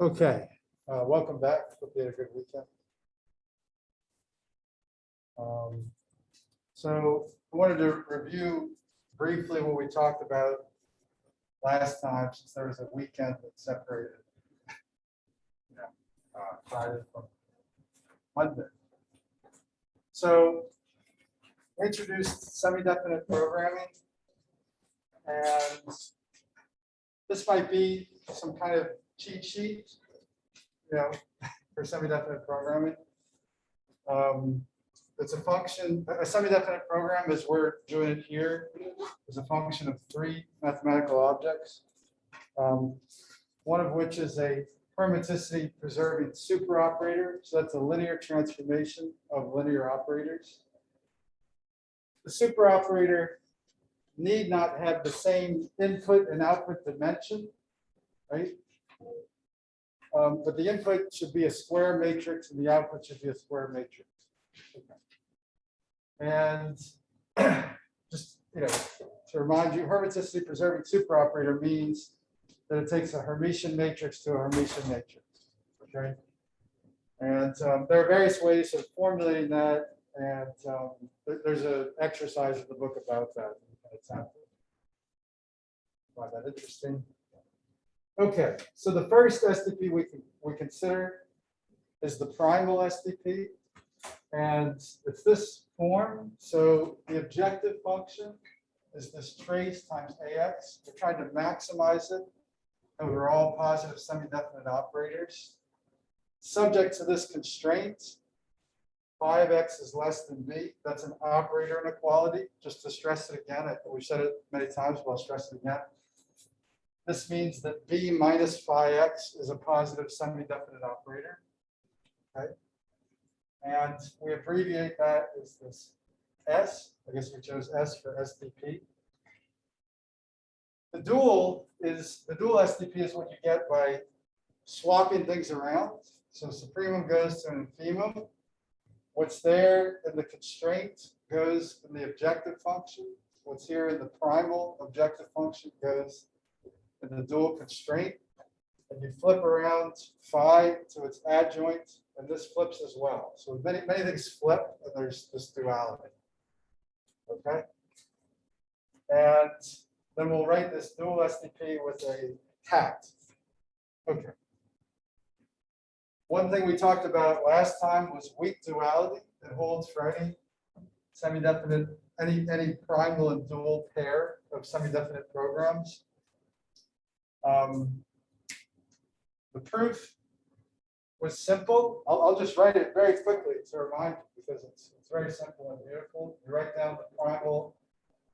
Okay, welcome back. Hope you had a good weekend. So I wanted to review briefly what we talked about last time, since there was a weekend that separated Friday from Monday. So we introduced semi-definite programming, and this might be some kind of cheat sheet, for semi-definite programming. It's a function, a semi-definite program, as we're doing it here, is a function of three mathematical objects, one of which is a hermiticity preserving superoperator. So that's a linear transformation of linear operators. The superoperator need not have the same input and output dimension, right? But the input should be a square matrix and the output should be a square matrix. Okay. And just to remind you, hermiticity preserving superoperator means that it takes a Hermitian matrix to a Hermitian matrix. Okay. And there are various ways of formulating that, and there's an exercise in the book about that. It's find that interesting. Okay, so the first SDP we consider is the primal SDP, and it's this form. So the objective function is this trace times AX. We're trying to maximize it over all positive semi-definite operators. Subject to this constraint, phi of x is less than b. That's an operator inequality. Just to stress it again, we've said it many times, but I'll stress it again. This means that b minus phi x is a positive semi-definite operator. Okay. And we abbreviate that as this S. I guess we chose S for SDP. The dual SDP is what you get by swapping things around. So supremum goes to an infimum. What's there in the constraint goes in the objective function. What's here in the primal objective function goes in the dual constraint. And you flip around phi to its adjoint, and this flips as well. So many things flip, and there's this duality. Okay. And then we'll write this dual SDP with a hat. Okay. One thing we talked about last time was weak duality that holds for any semi-definite, any primal and dual pair of semi-definite programs. The proof was simple. I'll just write it very quickly to remind you, because it's very simple and beautiful. You write down the primal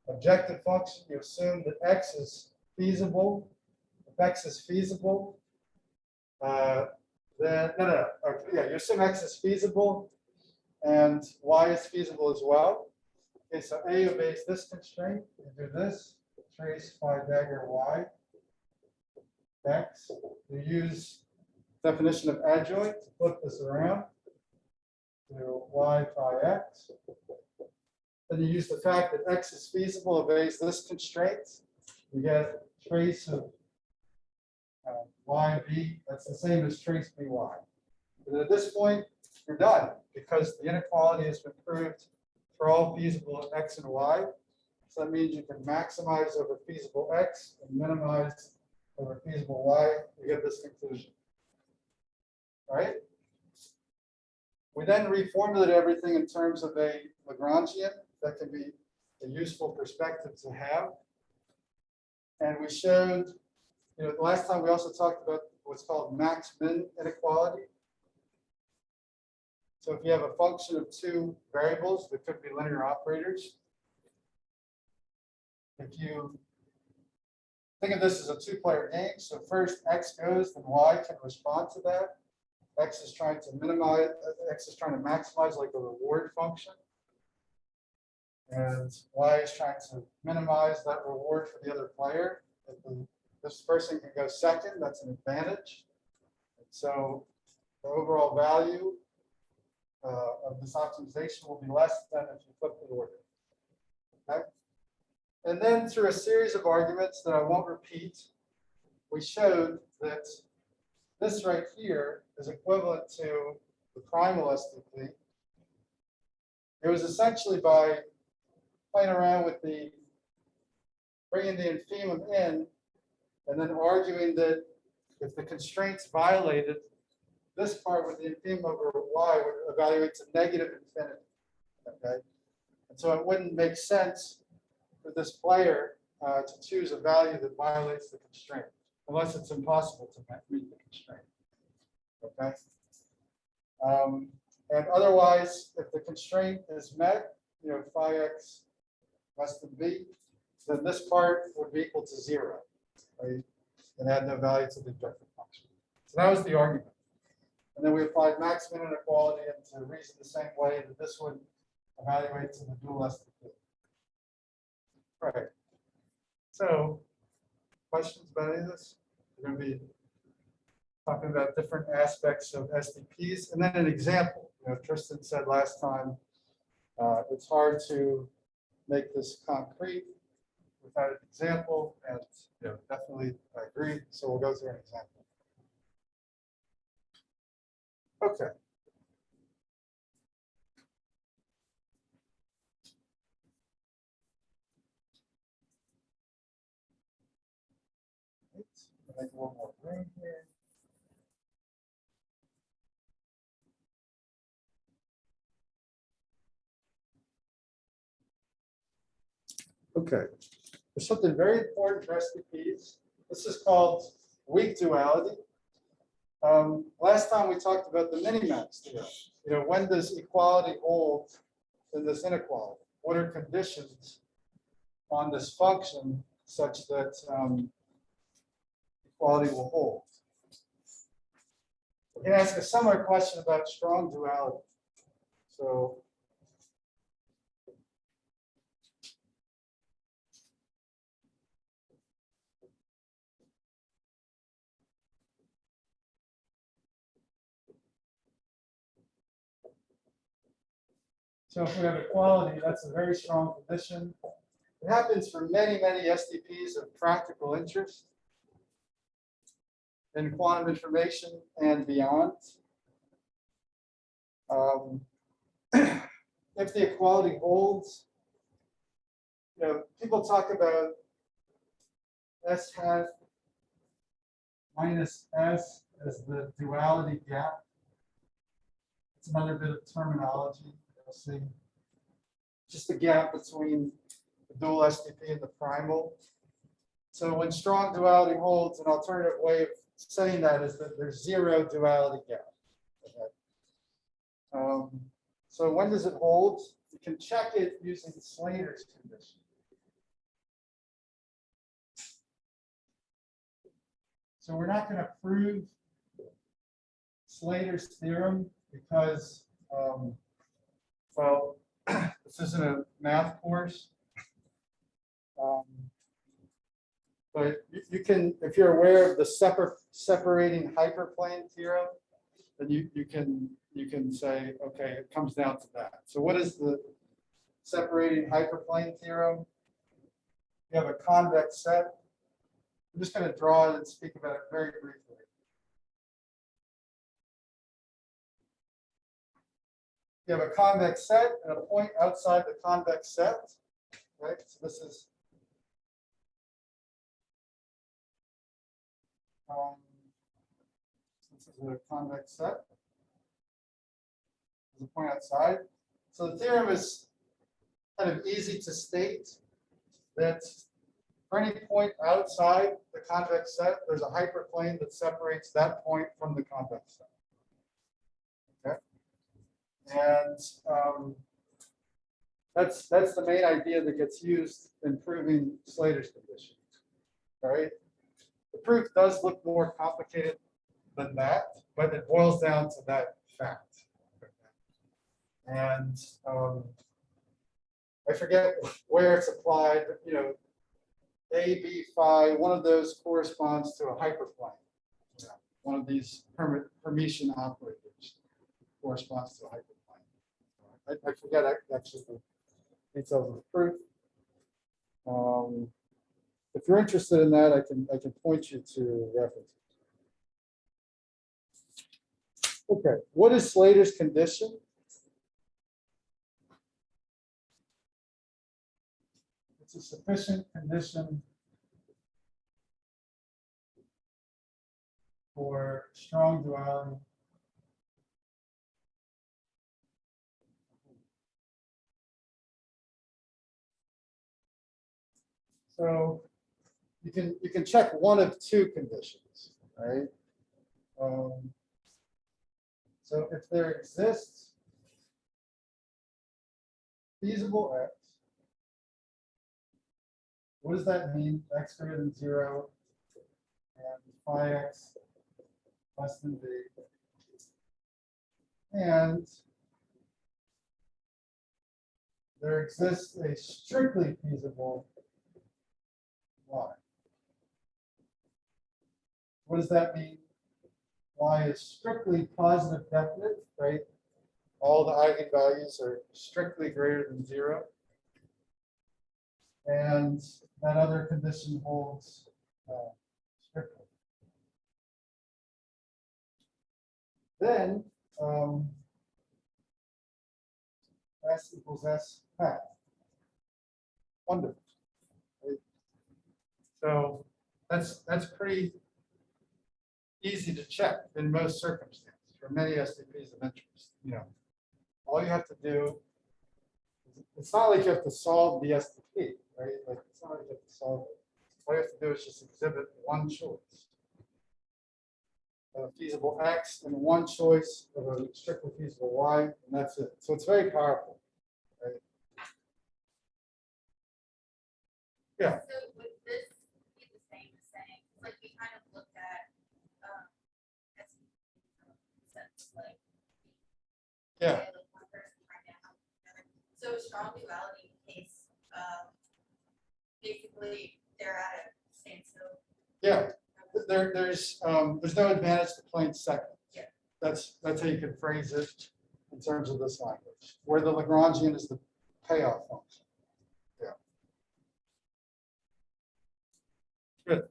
objective function. You assume that x is feasible. If x is feasible, then you assume x is feasible and y is feasible as well. Okay, so A obeys this constraint. You do this, trace phi dagger y, x. You use definition of adjoint to flip this around to y phi x. Then you use the fact that x is feasible obeys this constraint. You get trace of YB, that's the same as trace BY. And at this point, you're done, because the inequality has been proved for all feasible x and y. So that means you can maximize over feasible x and minimize over feasible y. You get this conclusion. All right. We then reformulate everything in terms of a Lagrangian. That can be a useful perspective to have. And we showed, last time we also talked about what's called max-min inequality. So if you have a function of two variables that could be linear operators, if you think of this as a two-player game, so first x goes, then y can respond to that. X is trying to minimize, x is trying to maximize like a reward function. And y is trying to minimize that reward for the other player. If this person can go second, that's an advantage. And so the overall value of this optimization will be less than if you flip the order. Okay? And then through a series of arguments that I won't repeat, we showed that this right here is equivalent to the primal STP. It was essentially by playing around with bringing the infimum in and then arguing that if the constraints violated, this part with the infimum over y would evaluate to negative infinity. Okay, and so it wouldn't make sense for this player to choose a value that violates the constraint, unless it's impossible to meet the constraint. Okay, and otherwise, if the constraint is met, phi x less than b, then this part would be equal to 0, right? And add no value to the objective function. So that was the argument. And then we applied maximum inequality and to reason the same way that this would evaluate to the dual STP. Right. So, questions about any of this? We're going to be talking about different aspects of STPs, and then an example. Tristan said last time it's hard to make this concrete without an example, and definitely I agree. So we'll go through an example. Okay. Make a little more room here. Okay, there's something very important for STPs. This is called weak duality. Last time we talked about the minimax theorem. When does equality hold in this inequality? What are conditions on this function such that equality will hold? We can ask a similar question about strong duality. So if we have equality, that's a very strong condition. It happens for many, many STPs of practical interest in quantum information and beyond. If the equality holds, people talk about S hat minus S as the duality gap. It's another bit of terminology. You'll see just the gap between the dual STP and the primal. So when strong duality holds, an alternative way of saying that is that there's 0 duality gap. Okay. So when does it hold? You can check it using Slater's condition. So we're not going to prove Slater's theorem because, well, this isn't a math course. But you can, if you're aware of the separating hyperplane theorem, then you can say, okay, it comes down to that. So what is the separating hyperplane theorem? You have a convex set. I'm just going to draw it and speak about it very briefly. You have a convex set and a point outside the convex set, right? So this is a convex set. There's a point outside. So the theorem is kind of easy to state that for any point outside the convex set, there's a hyperplane that separates that point from the convex set. Okay, and that's the main idea that gets used in proving Slater's condition. All right, the proof does look more complicated than that, but it boils down to that fact. And I forget where it's applied, but A, B, phi, one of those corresponds to a hyperplane. One of these Hermitian operators corresponds to a hyperplane. I forget actually the details of the proof. If you're interested in that, I can point you to references. Okay, what is Slater's condition? It's a sufficient condition for strong duality. So you can check one of two conditions, right? So if there exists feasible x, what does that mean? X greater than 0 and phi x less than b. And there exists a strictly feasible y. What does that mean? Y is strictly positive definite, right? All the eigenvalues are strictly greater than 0. And that other condition holds strictly. Then S equals S hat. Wonderful. Right? So that's pretty easy to check in most circumstances for many STPs of interest. You know, all you have to do, it's not like you have to solve the STP, right? Like it's not like you have to solve it. All you have to do is just exhibit one choice of a feasible X and one choice of a strictly feasible Y, and that's it. So it's very powerful, right? Yeah. So would this be the same as saying, like we kind of looked at like Yeah. like one person trying to help another. So strong duality case, basically they're at a standstill. Yeah. There's no advantage to plain second. Yeah. That's how you can phrase it in terms of this language, where the Lagrangian is the payoff function. Yeah. Good.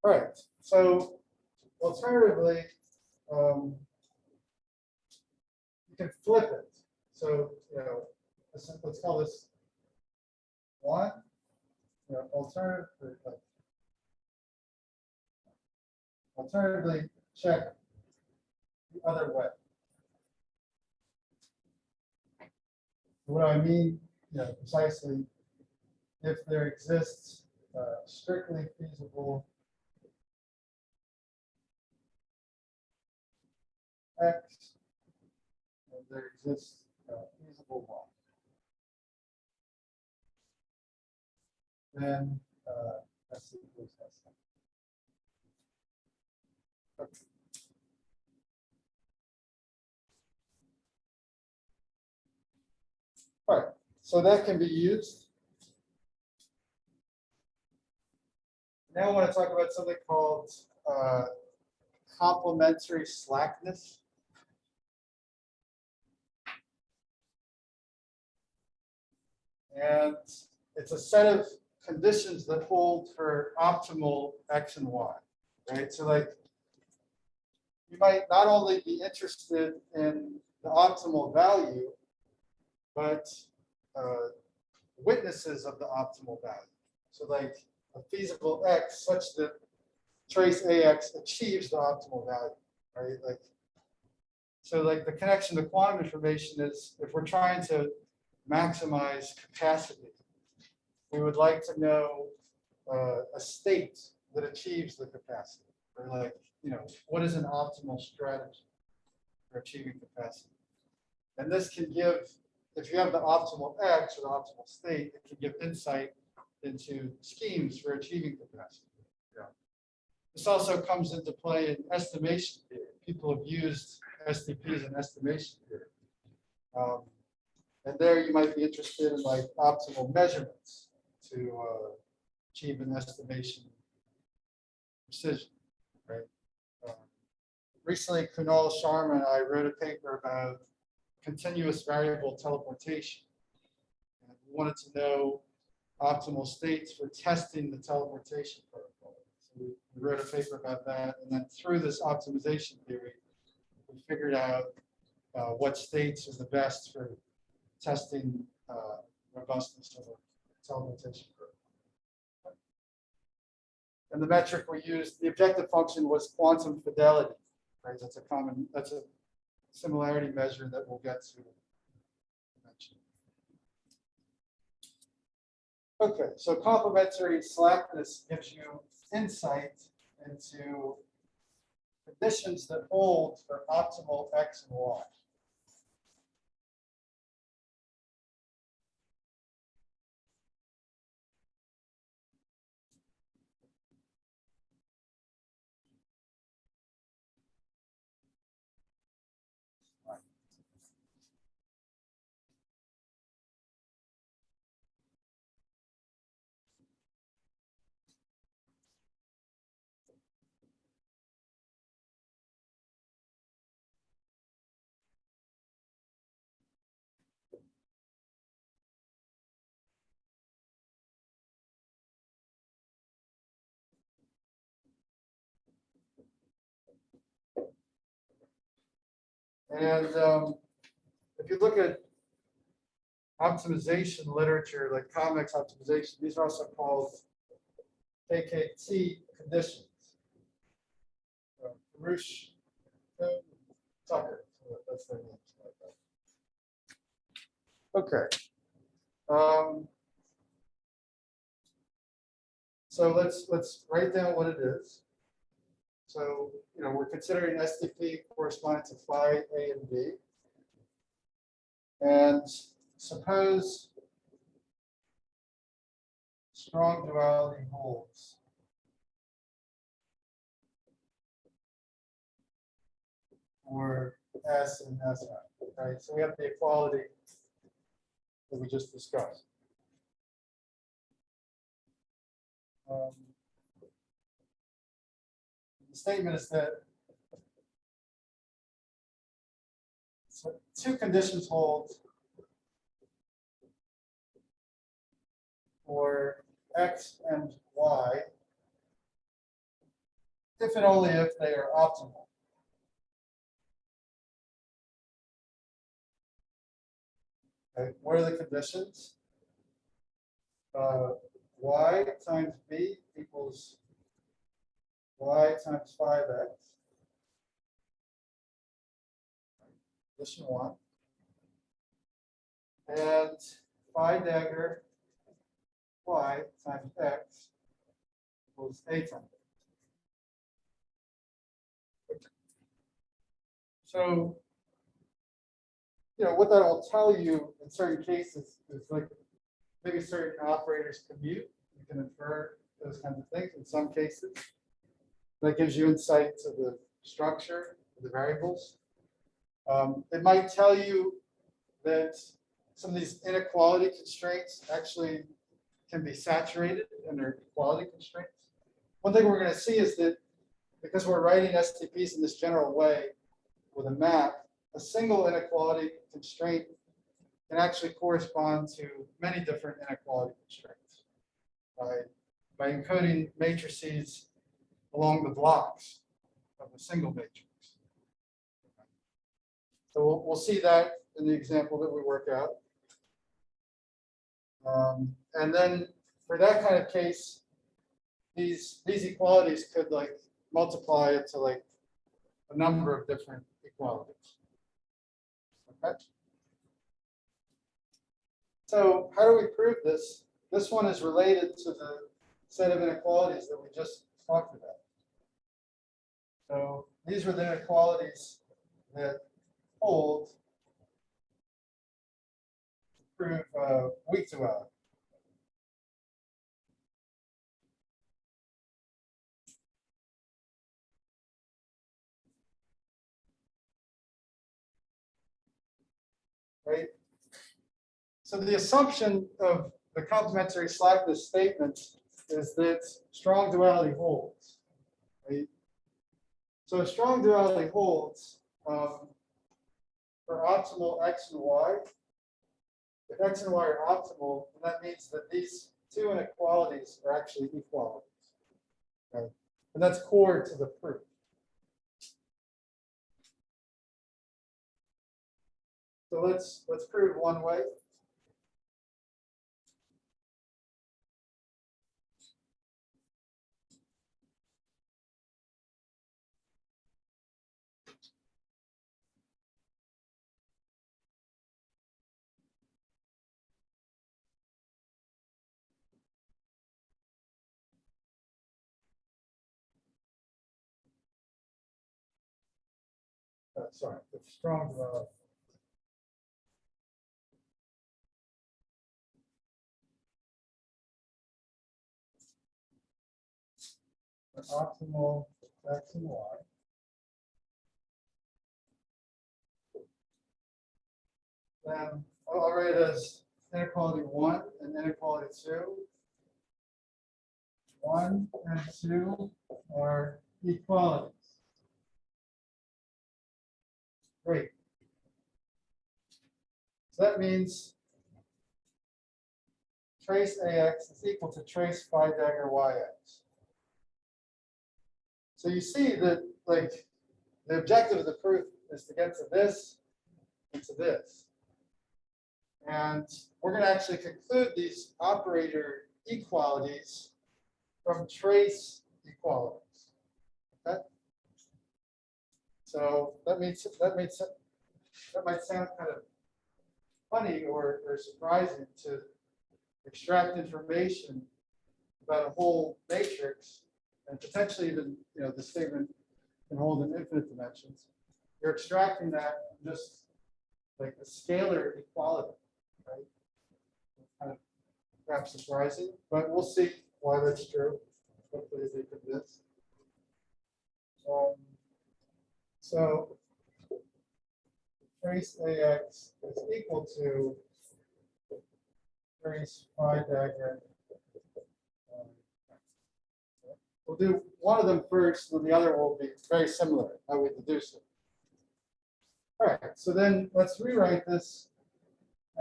All right. So alternatively, you can flip it. So let's call this one. Alternatively, check the other way. What I mean, precisely, if there exists strictly feasible X, and there exists feasible Y, then S equals S. Okay. All right, so that can be used. Now I want to talk about something called complementary slackness. And it's a set of conditions that hold for optimal X and Y, right? So like, you might not only be interested in the optimal value, but witnesses of the optimal value. So like a feasible X such that trace AX achieves the optimal value, right? Like, so like the connection to quantum information is if we're trying to maximize capacity, we would like to know a state that achieves the capacity, or like, what is an optimal strategy for achieving capacity? And this can give, if you have the optimal X or the optimal state, it can give insight into schemes for achieving capacity. Yeah. This also comes into play in estimation theory. People have used STPs in estimation theory. And there you might be interested in like optimal measurements to achieve an estimation precision, right? Recently, Kunal Sharma and I wrote a paper about continuous variable teleportation. And we wanted to know optimal states for testing the teleportation protocol. So we wrote a paper about that, and then through this optimization theory, we figured out what states are the best for testing robustness of a teleportation group. And the metric we used, the objective function was quantum fidelity, right? That's a similarity measure that we'll get to eventually. Okay, so complementary slackness gives you insight into conditions that hold for optimal X and Y. And if you look at optimization literature, like convex optimization, these are also called KKT conditions. Roosh, Tucker, that's their names. Okay. So let's write down what it is. So, we're considering STP corresponding to phi A and B. And suppose strong duality holds. For S and S, right? So we have the equality that we just discussed. The statement is that so two conditions hold for X and Y if and only if they are optimal. Okay, what are the conditions? Y times B equals Y times 5X. Condition 1. And phi dagger Y times X equals A times X. So, what that will tell you in certain cases is like maybe certain operators commute. You can infer those kinds of things in some cases. That gives you insight to the structure of the variables. It might tell you that some of these inequality constraints actually can be saturated and they're equality constraints. One thing we're going to see is that because we're writing STPs in this general way with a map, a single inequality constraint can actually correspond to many different inequality constraints by encoding matrices along the blocks of a single matrix. So we'll see that in the example that we work out. And then for that kind of case, these equalities could like multiply it to like a number of different equalities. Okay. So how do we prove this? This one is related to the set of inequalities that we just talked about. So these were the inequalities that hold to prove weak duality. Right? So the assumption of the complementary slackness statement is that strong duality holds. Right? So if strong duality holds for optimal X and Y, if X and Y are optimal, then that means that these two inequalities are actually equalities. Okay? And that's core to the proof. So let's prove one way. Sorry, it's strong. Optimal x and y. Then I'll write as inequality 1 and inequality 2. 1 and 2 are equalities. Great. So that means trace AX is equal to trace phi dagger YX. So you see that, like, the objective of the proof is to get to this and to this. And we're going to actually conclude these operator equalities from trace equalities. Okay? So that might sound kind of funny or surprising to extract information about a whole matrix and potentially even, the statement can hold in infinite dimensions. You're extracting that just like a scalar equality, right? Kind of perhaps surprising, but we'll see why that's true. Hopefully they convince. So trace AX is equal to trace phi dagger. We'll do one of them first, and the other will be very similar, how we deduce it. All right, so then let's rewrite this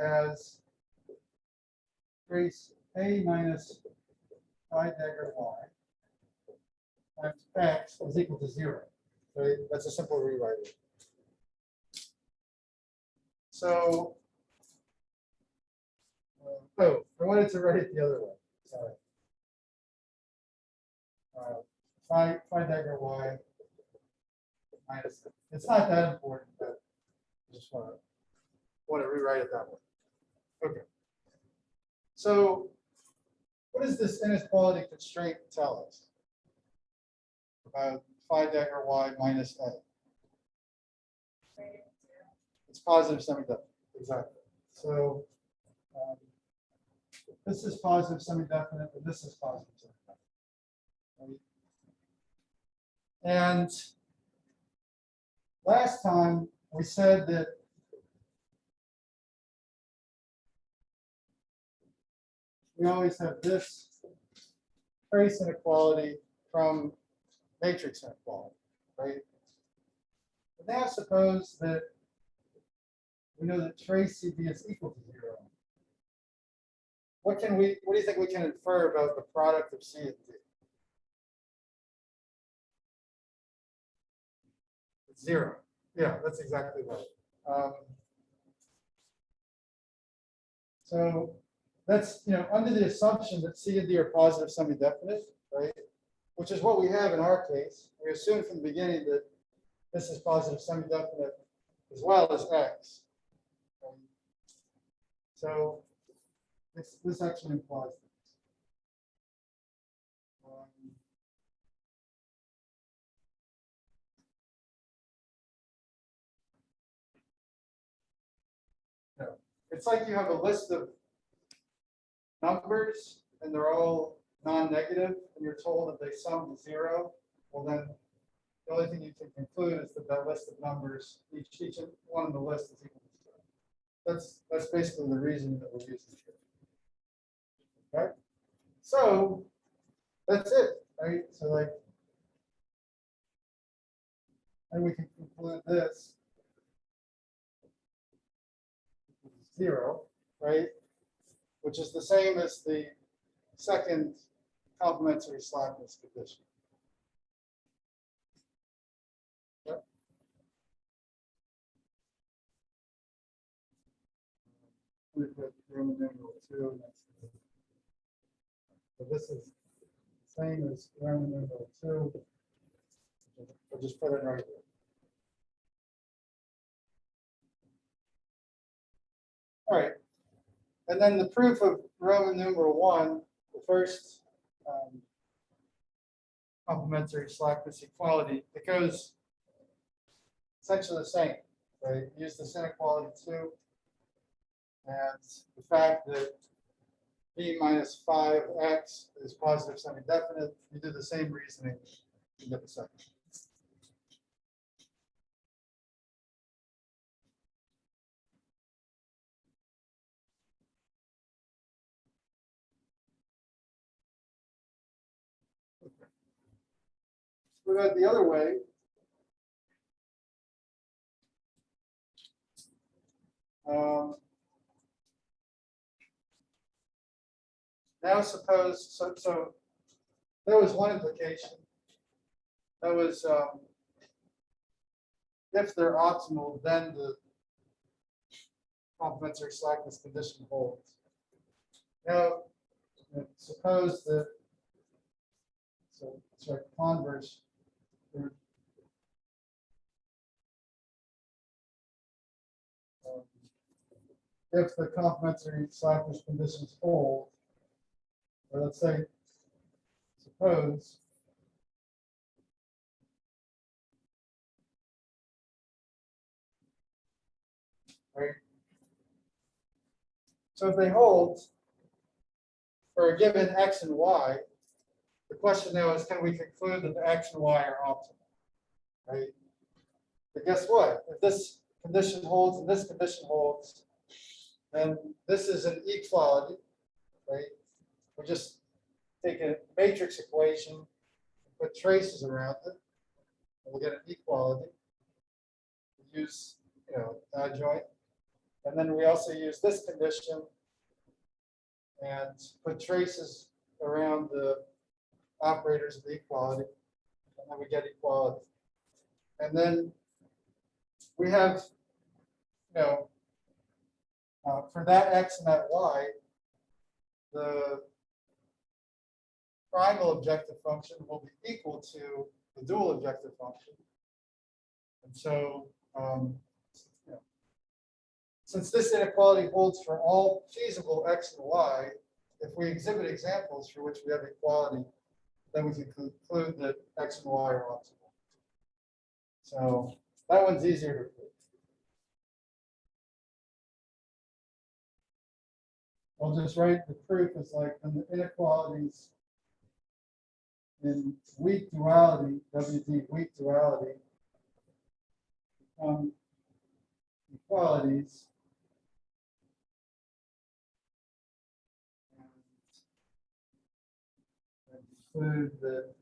as trace A minus phi dagger Y times X is equal to 0. Right? That's a simple rewriting. So, I wanted to write it the other way. Sorry. Phi dagger Y minus. It's not that important, but I just want to rewrite it that way. Okay. So, what does this inequality constraint tell us about phi dagger Y minus A? It's positive semi-definite. Exactly. So this is positive semi-definite, and this is positive semi-definite. Right? And last time we said that we always have this trace inequality from matrix inequality, right? But now suppose that we know that trace CB is equal to 0. What do you think we can infer about the product of C and D? It's 0. Yeah, that's exactly right. So that's, under the assumption that C and D are positive semi-definite, right? Which is what we have in our case. We assume from the beginning that this is positive semi-definite as well as X. So this actually implies this. It's like you have a list of numbers and they're all non-negative, and you're told that they sum to 0. Well, then the only thing you can conclude is that that list of numbers, each one on the list is equal to 0. That's basically the reason that we're using it. Okay, so that's it, right? So like, and we can conclude this 0, right? Which is the same as the second complementary slackness condition. we put Roman numeral 2 next to it. So this is the same as Roman numeral 2. We'll just put it right here. All right. And then the proof of Roman numeral 1, the first complementary slackness equality, it goes essentially the same, right? Use this inequality 2, and the fact that b minus 5x is positive semi-definite, you do the same reasoning, you get the second. We go the other way. Now suppose, so there was one implication. That was if they're optimal, then the complementary slackness condition holds. Now, suppose that, so it's like converse. If the complementary slackness conditions hold, or let's say, suppose right? So if they hold for a given x and y, the question now is, can we conclude that the x and y are optimal, right? But guess what? If this condition holds and this condition holds, then this is an equality, right? We just take a matrix equation, put traces around it, and we'll get an equality. We use, adjoint. And then we also use this condition and put traces around the operators of the equality, and then we get equality. And then we have, for that x and that y, the primal objective function will be equal to the dual objective function. And so, since this inequality holds for all feasible x and y, if we exhibit examples for which we have equality, then we can conclude that x and y are optimal. So that one's easier to prove. I'll just write the proof as like when the inequalities in weak duality, WD weak duality, become equalities. And conclude that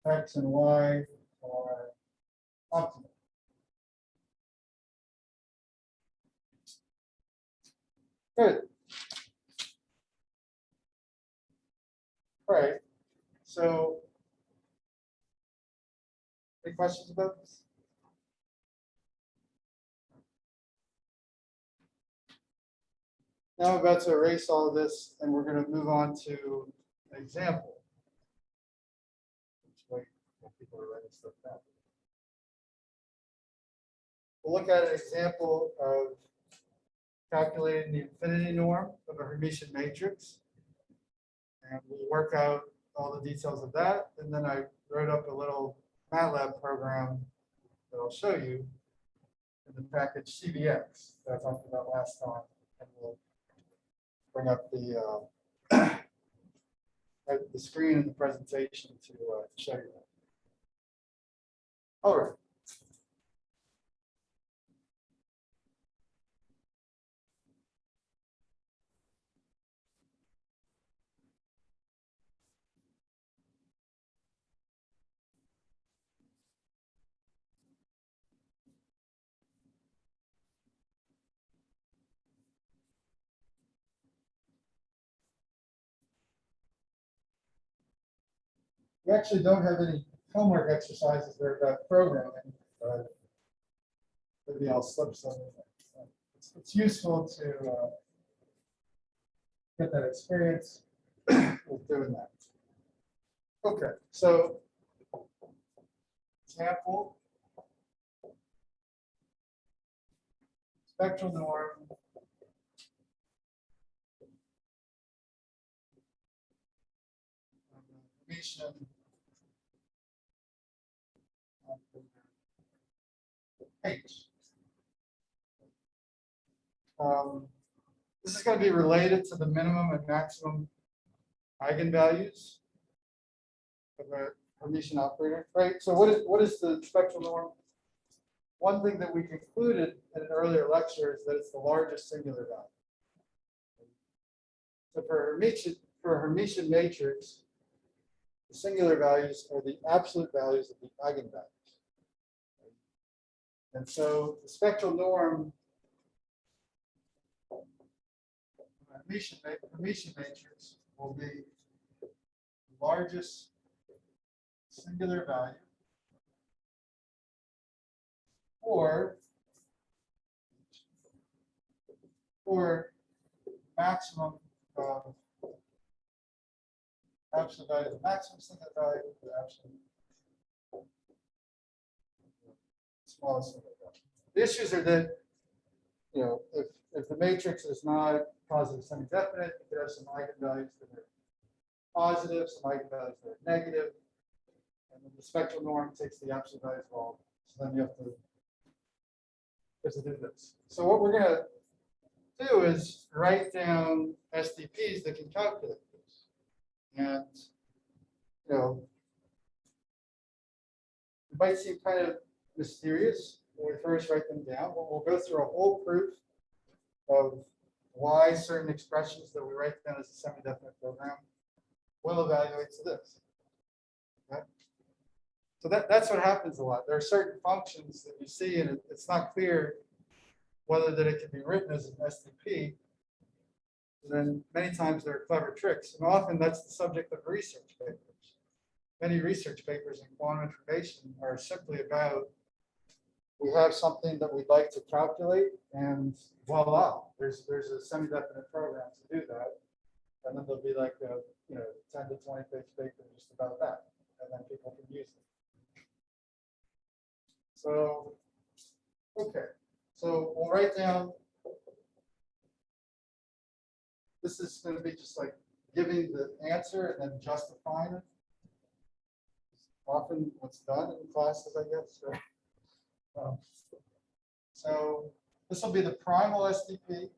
x and y are optimal. Good. All right. So, any questions about this? Now I'm about to erase all of this, and we're going to move on to an example. Wait, people are writing stuff down. We'll look at an example of calculating the infinity norm of a Hermitian matrix. And we'll work out all the details of that. And then I wrote up a little MATLAB program that I'll show you in the package CBX that I talked about last time. And we'll bring up the screen in the presentation to show you that. All right. We actually don't have any homework exercises there about programming, but maybe I'll slip some in there. it's useful to get that experience with doing that. Okay, so example, spectral norm. Information H. This is going to be related to the minimum and maximum eigenvalues of a Hermitian operator, right? So what is the spectral norm? One thing that we concluded in an earlier lecture is that it's the largest singular value. So for a Hermitian matrix, the singular values are the absolute values of the eigenvalues. And so the spectral norm Hermitian matrix will be the largest singular value or maximum absolute value, the maximum singular value, the absolute smallest singular value. The issues are that, if the matrix is not positive semi-definite, you could have some eigenvalues that are positive, some eigenvalues that are negative, and then the spectral norm takes the absolute values of all. So then you have to do this. So what we're going to do is write down SDPs that can calculate this. And, it might seem kind of mysterious when we first write them down, but we'll go through a whole proof of why certain expressions that we write down as a semi-definite program will evaluate to this. Okay? So that's what happens a lot. There are certain functions that you see, and it's not clear whether that it can be written as an SDP. And then many times there are clever tricks, and often that's the subject of research papers. Many research papers in quantum information are simply about, we have something that we'd like to calculate, and voila, there's a semi-definite program to do that. And then there'll be like a 10 to 20 page paper just about that, and then people can use it. So, okay, so we'll write down. This is going to be just like giving the answer and then justifying it. Often what's done in classes, I guess. Right? So this will be the primal SDP,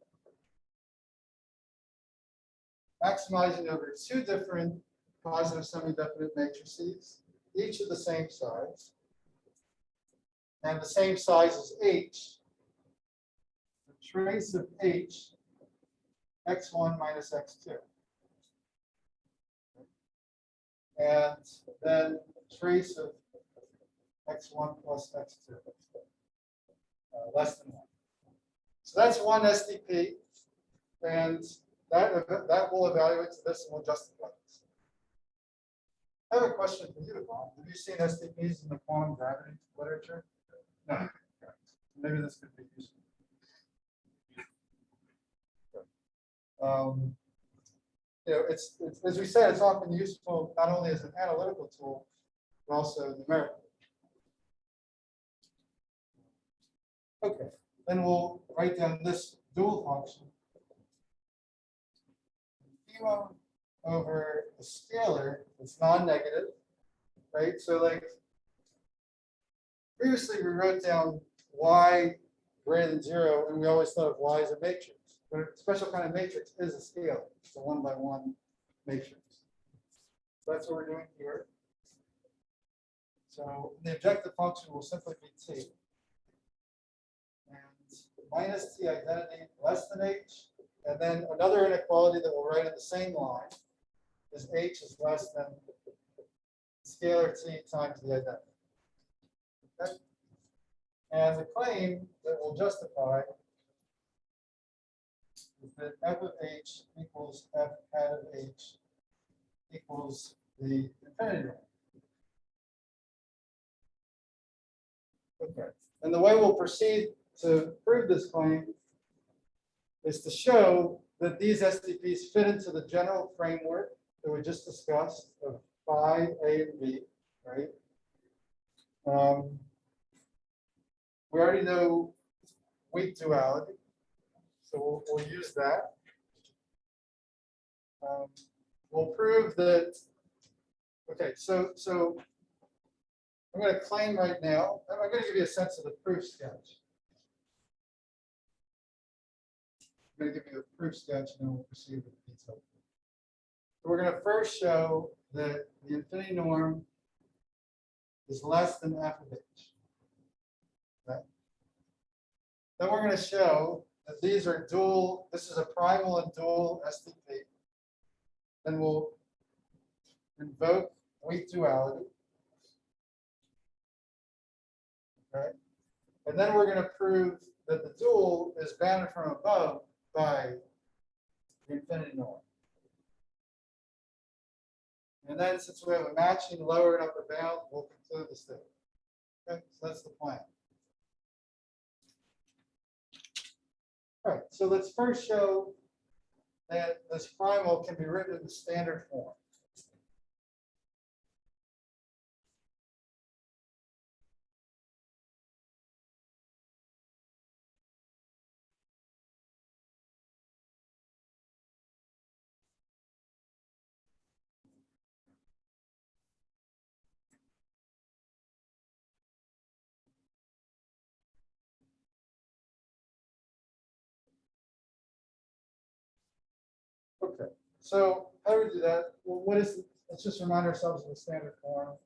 maximizing over two different positive semi-definite matrices, each of the same size, and the same size as H. The trace of H, x1 minus x2. And then trace of x1 plus x2, less than 1. So that's one SDP, and that will evaluate to this, and we'll justify this. I have a question for you, Bob. Have you seen SDPs in the quantum gravity literature? No. Maybe this could be useful. It's as we said, it's often useful not only as an analytical tool, but also numerical. Okay, then we'll write down this dual function. Phi over a scalar that's non-negative, right? So like previously we wrote down y greater than 0, and we always thought of y as a matrix. But a special kind of matrix is a scalar. It's a 1-by-1 matrix. So that's what we're doing here. So the objective function will simply be t. And minus t identity less than h. And then another inequality that we'll write in the same line is h is less than scalar t times the identity. Okay? And the claim that we'll justify is that f of h equals f hat of h equals the infinity ring. Okay. And the way we'll proceed to prove this claim is to show that these STPs fit into the general framework that we just discussed of phi, A, and B, right? We already know weak duality, so we'll use that. We'll prove that. Okay, so I'm going to claim right now. I'm going to give you a sense of the proof sketch. I'm going to give you a proof sketch, and then we'll proceed with the detail. So we're going to first show that the infinity norm is less than f of h. Okay. Then we're going to show that these are dual. This is a primal and dual STP. Then we'll invoke weak duality. Okay. And then we're going to prove that the dual is bounded from above by the infinity norm. And then since we have a matching lower and upper bound, we'll conclude the statement. Okay, so that's the plan. All right, so let's first show that this primal can be written in the standard form. Okay, so how do we do that? Well, what is, let's just remind ourselves of the standard form.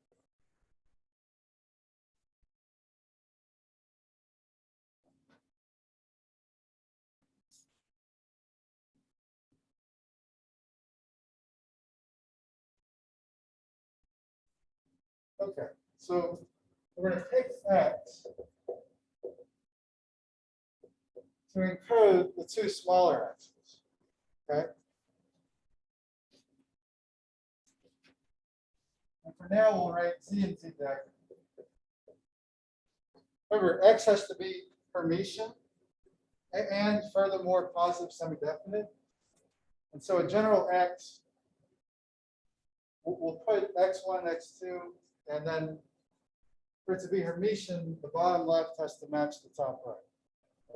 Okay, so we're going to take x to encode the two smaller x's. Okay. And for now, we'll write z and z back. Remember, x has to be Hermitian and furthermore positive semi-definite. And so a general x, we'll put x1, x2, and then for it to be Hermitian, the bottom left has to match the top right.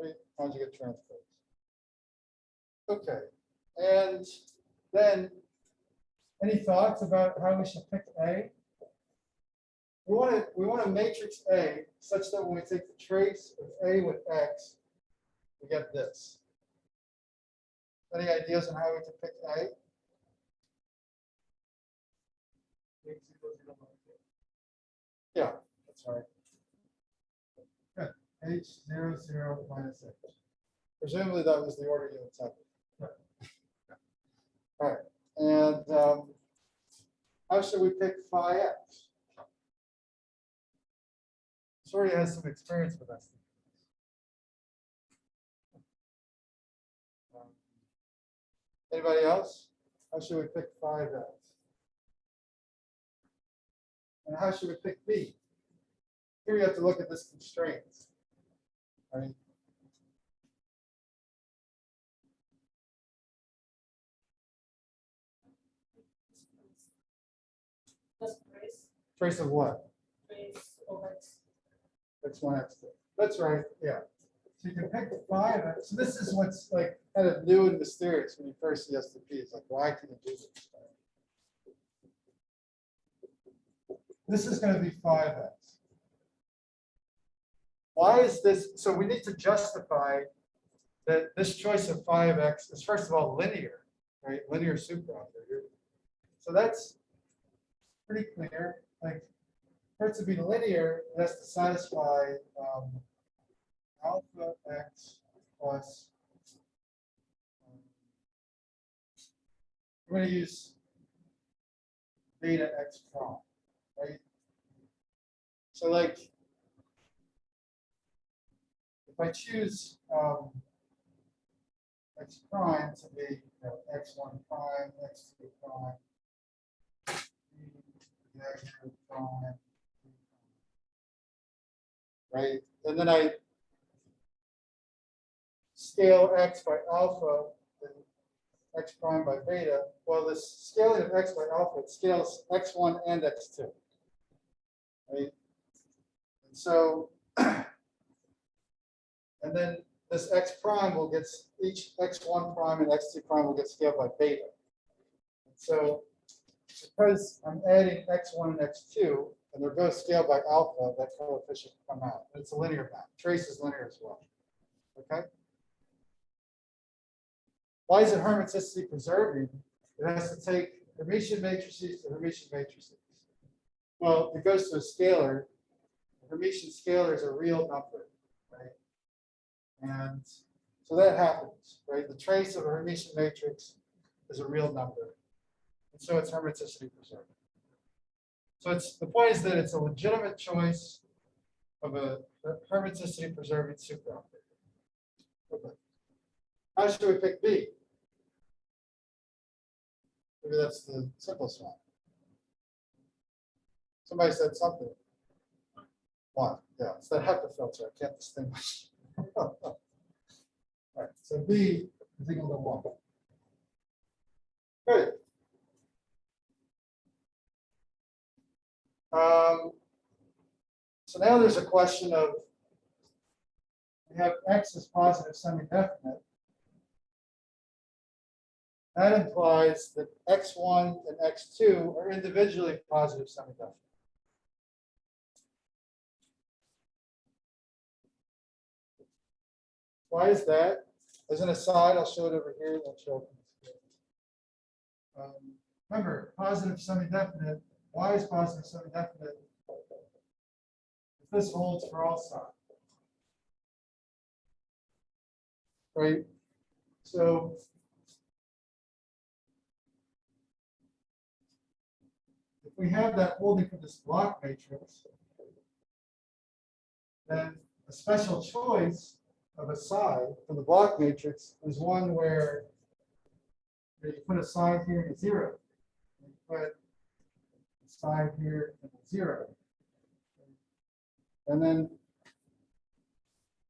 Right? Conjugate transpose. Okay, and then any thoughts about how we should pick A? We want to matrix A such that when we take the trace of A with X, we get this. Any ideas on how we can pick A? Yeah, that's right. Good. H00 minus H. Presumably that was the order you intended. All right. And how should we pick phi x? Sorry, has some experience with us. Anybody else? How should we pick phi x? And how should we pick B? Here we have to look at this constraint. Right? Trace of what? Trace of x. X1, X2. That's right. Yeah. So you can pick the phi of x. So this is what's like kind of new and mysterious when you first see STP. It's like, why can you do this? This is going to be phi of x. Why is this? So we need to justify that this choice of phi of x is first of all linear, right? Linear superoperator. So that's pretty clear. Like for it to be linear, it has to satisfy alpha x plus. We're going to use beta x prime, right? So like if I choose x prime to be x1 prime, x2 prime, negative prime, right? And then I scale x by alpha, then x prime by beta. Well, this scaling of x by alpha, it scales x1 and x2. Right? And so, and then this x prime will get, each x1 prime and x2 prime will get scaled by beta. And so, because I'm adding x1 and x2, and they're both scaled by alpha, that coefficient will come out. It's a linear map. Trace is linear as well. Okay? Why is it hermiticity preserving? It has to take Hermitian matrices to Hermitian matrices. Well, it goes to a scalar. The Hermitian scalar is a real number, right? And so that happens, right? The trace of a Hermitian matrix is a real number. And so it's hermiticity preserving. So it's the point is that it's a legitimate choice of a hermiticity preserving superoperator. Okay. How should we pick B? Maybe that's the simplest one. Somebody said something. One, yeah, it's that HEPA filter. I can't distinguish. All right, so B is equal to 1. Good. So now there's a question of, we have X as positive semi-definite. That implies that X1 and X2 are individually positive semi-definite. Why is that? As an aside, I'll show it over here. I'll show it on the screen. Remember, positive semi-definite. Why is positive semi-definite? If this holds for all sides. Right? So if we have that holding for this block matrix, then a special choice of a side for the block matrix is one where you put a side here and a 0. You put a side here and a 0. And then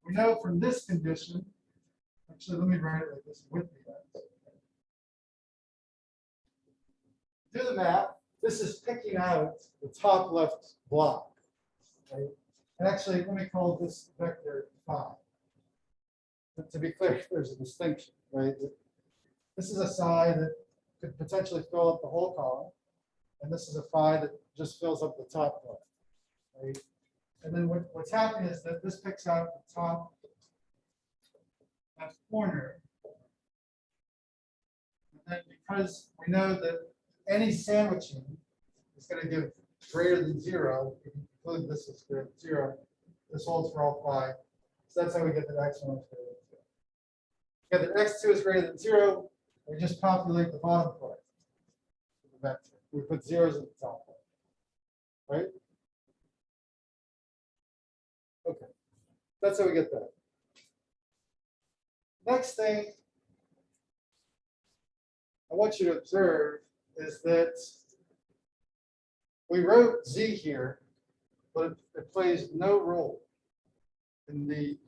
we know from this condition, actually, let me write it like this with me. Do the math. This is picking out the top left block. Right? And actually, let me call this vector 5. But to be clear, there's a distinction, right? This is a side that could potentially fill up the whole column, and this is a phi that just fills up the top left, right? And then what's happening is that this picks out the top left corner. And then because we know that any sandwiching is going to give greater than 0, if you include this is greater than 0, this holds for all phi. So that's how we get that x1 is greater than 0. If that x2 is greater than 0, we just populate the bottom part of the vector. We put zeros at the top part, right? Okay, that's how we get that. Next thing I want you to observe is that we wrote z here, but it plays no role in the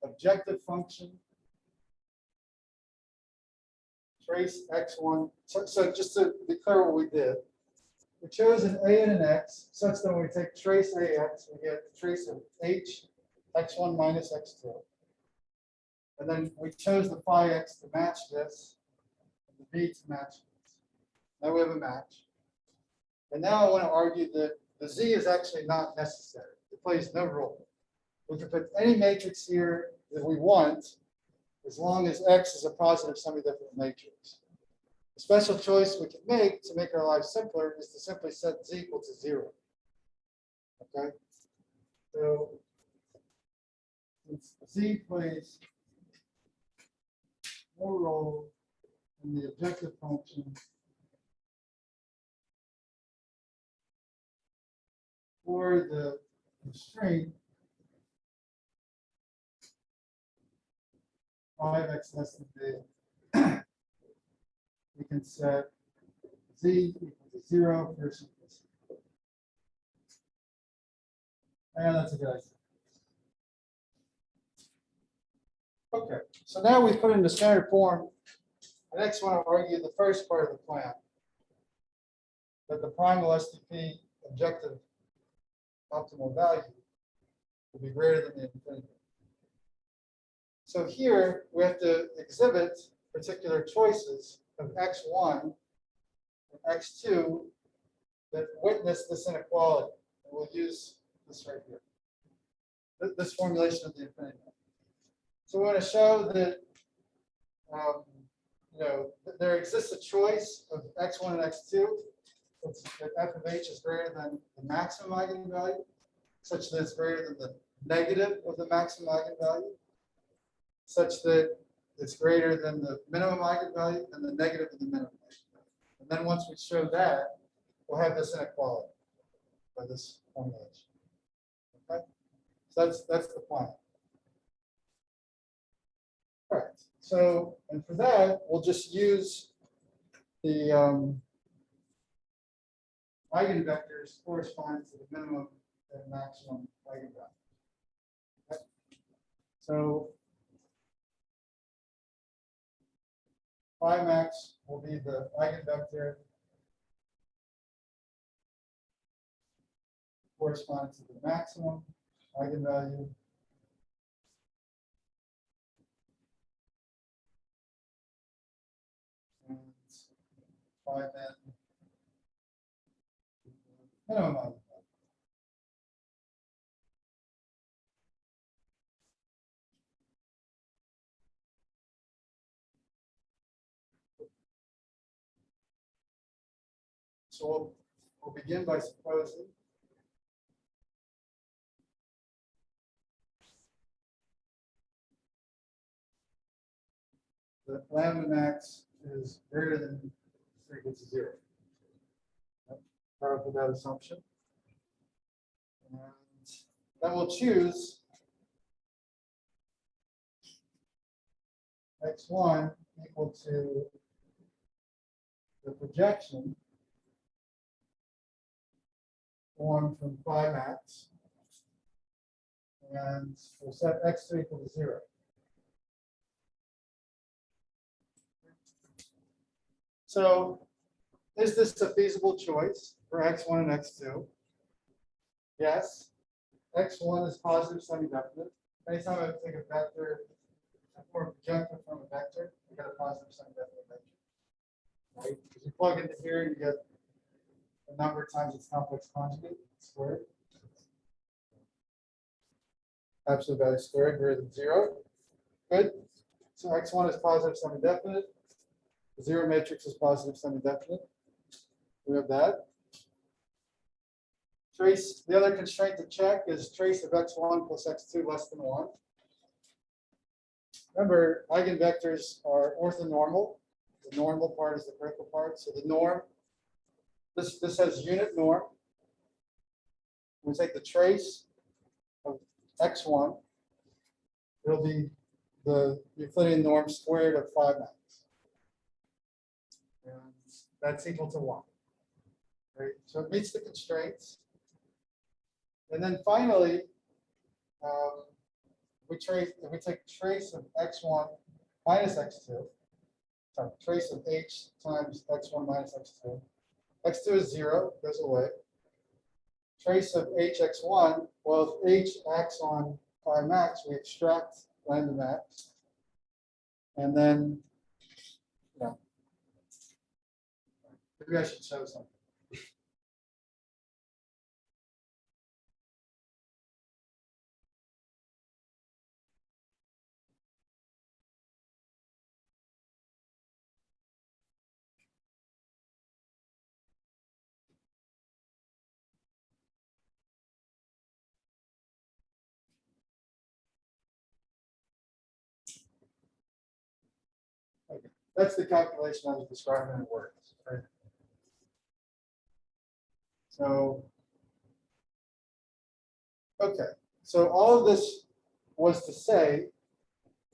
objective function trace x1. So just to be clear what we did, we chose an a and an x such that when we take trace ax, we get trace of h x1 minus x2. And then we chose the phi x to match this, and the b to match this. Now we have a match. And now I want to argue that the z is actually not necessary. It plays no role. We can put any matrix here that we want, as long as X is a positive semi-definite matrix. The special choice we can make to make our lives simpler is to simply set z equal to 0. Okay? So since z plays no role in the objective function for the constraint 5x less than b, we can set z equal to 0 for simplicity. And that's a good idea. Okay, so now we put it into standard form. I next want to argue the first part of the plan, that the primal STP objective optimal value will be greater than the infinity. So here we have to exhibit particular choices of x1 and x2 that witness this inequality. And we'll use this right here, this formulation of the infinity. So we want to show that that there exists a choice of x1 and x2 that f of h is greater than the maximum eigenvalue, such that it's greater than the negative of the maximum eigenvalue, such that it's greater than the minimum eigenvalue and the negative of the minimum eigenvalue. And then once we show that, we'll have this inequality by this formulation. Okay, so that's the plan. All right. So, and for that, we'll just use the eigenvectors corresponding to the minimum and maximum eigenvalue. Okay. So phi max will be the eigenvector corresponding to the maximum eigenvalue. And phi then minimum eigenvalue. So we'll begin by supposing that lambda max is greater than or equal to 0. Start with that assumption. And then we'll choose x1 equal to the projection formed from phi max, and we'll set x2 equal to 0. So is this a feasible choice for x1 and x2? Yes. X1 is positive semi-definite. Anytime I take a vector or a projector from a vector, we get a positive semi-definite vector. Right? Because you plug into here, you get a number times its complex conjugate squared. Absolute value squared greater than 0. Good. So x1 is positive semi-definite. The 0 matrix is positive semi-definite. We have that. Trace, the other constraint to check is trace of x1 plus x2 less than 1. Remember, eigenvectors are orthonormal. The normal part is the critical part. So the norm, this has unit norm. We take the trace of x1. It'll be the Euclidean norm squared of phi max. And that's equal to 1. Right? So it meets the constraints. And then finally, we take trace of x1 minus x2, sorry, trace of h times x1 minus x2. X2 is 0, goes away. Trace of hx1, well, if h acts on phi max, we extract lambda max. And then, maybe I should show something. Okay. That's the calculation I was describing in words. Right? So, okay. So all of this was to say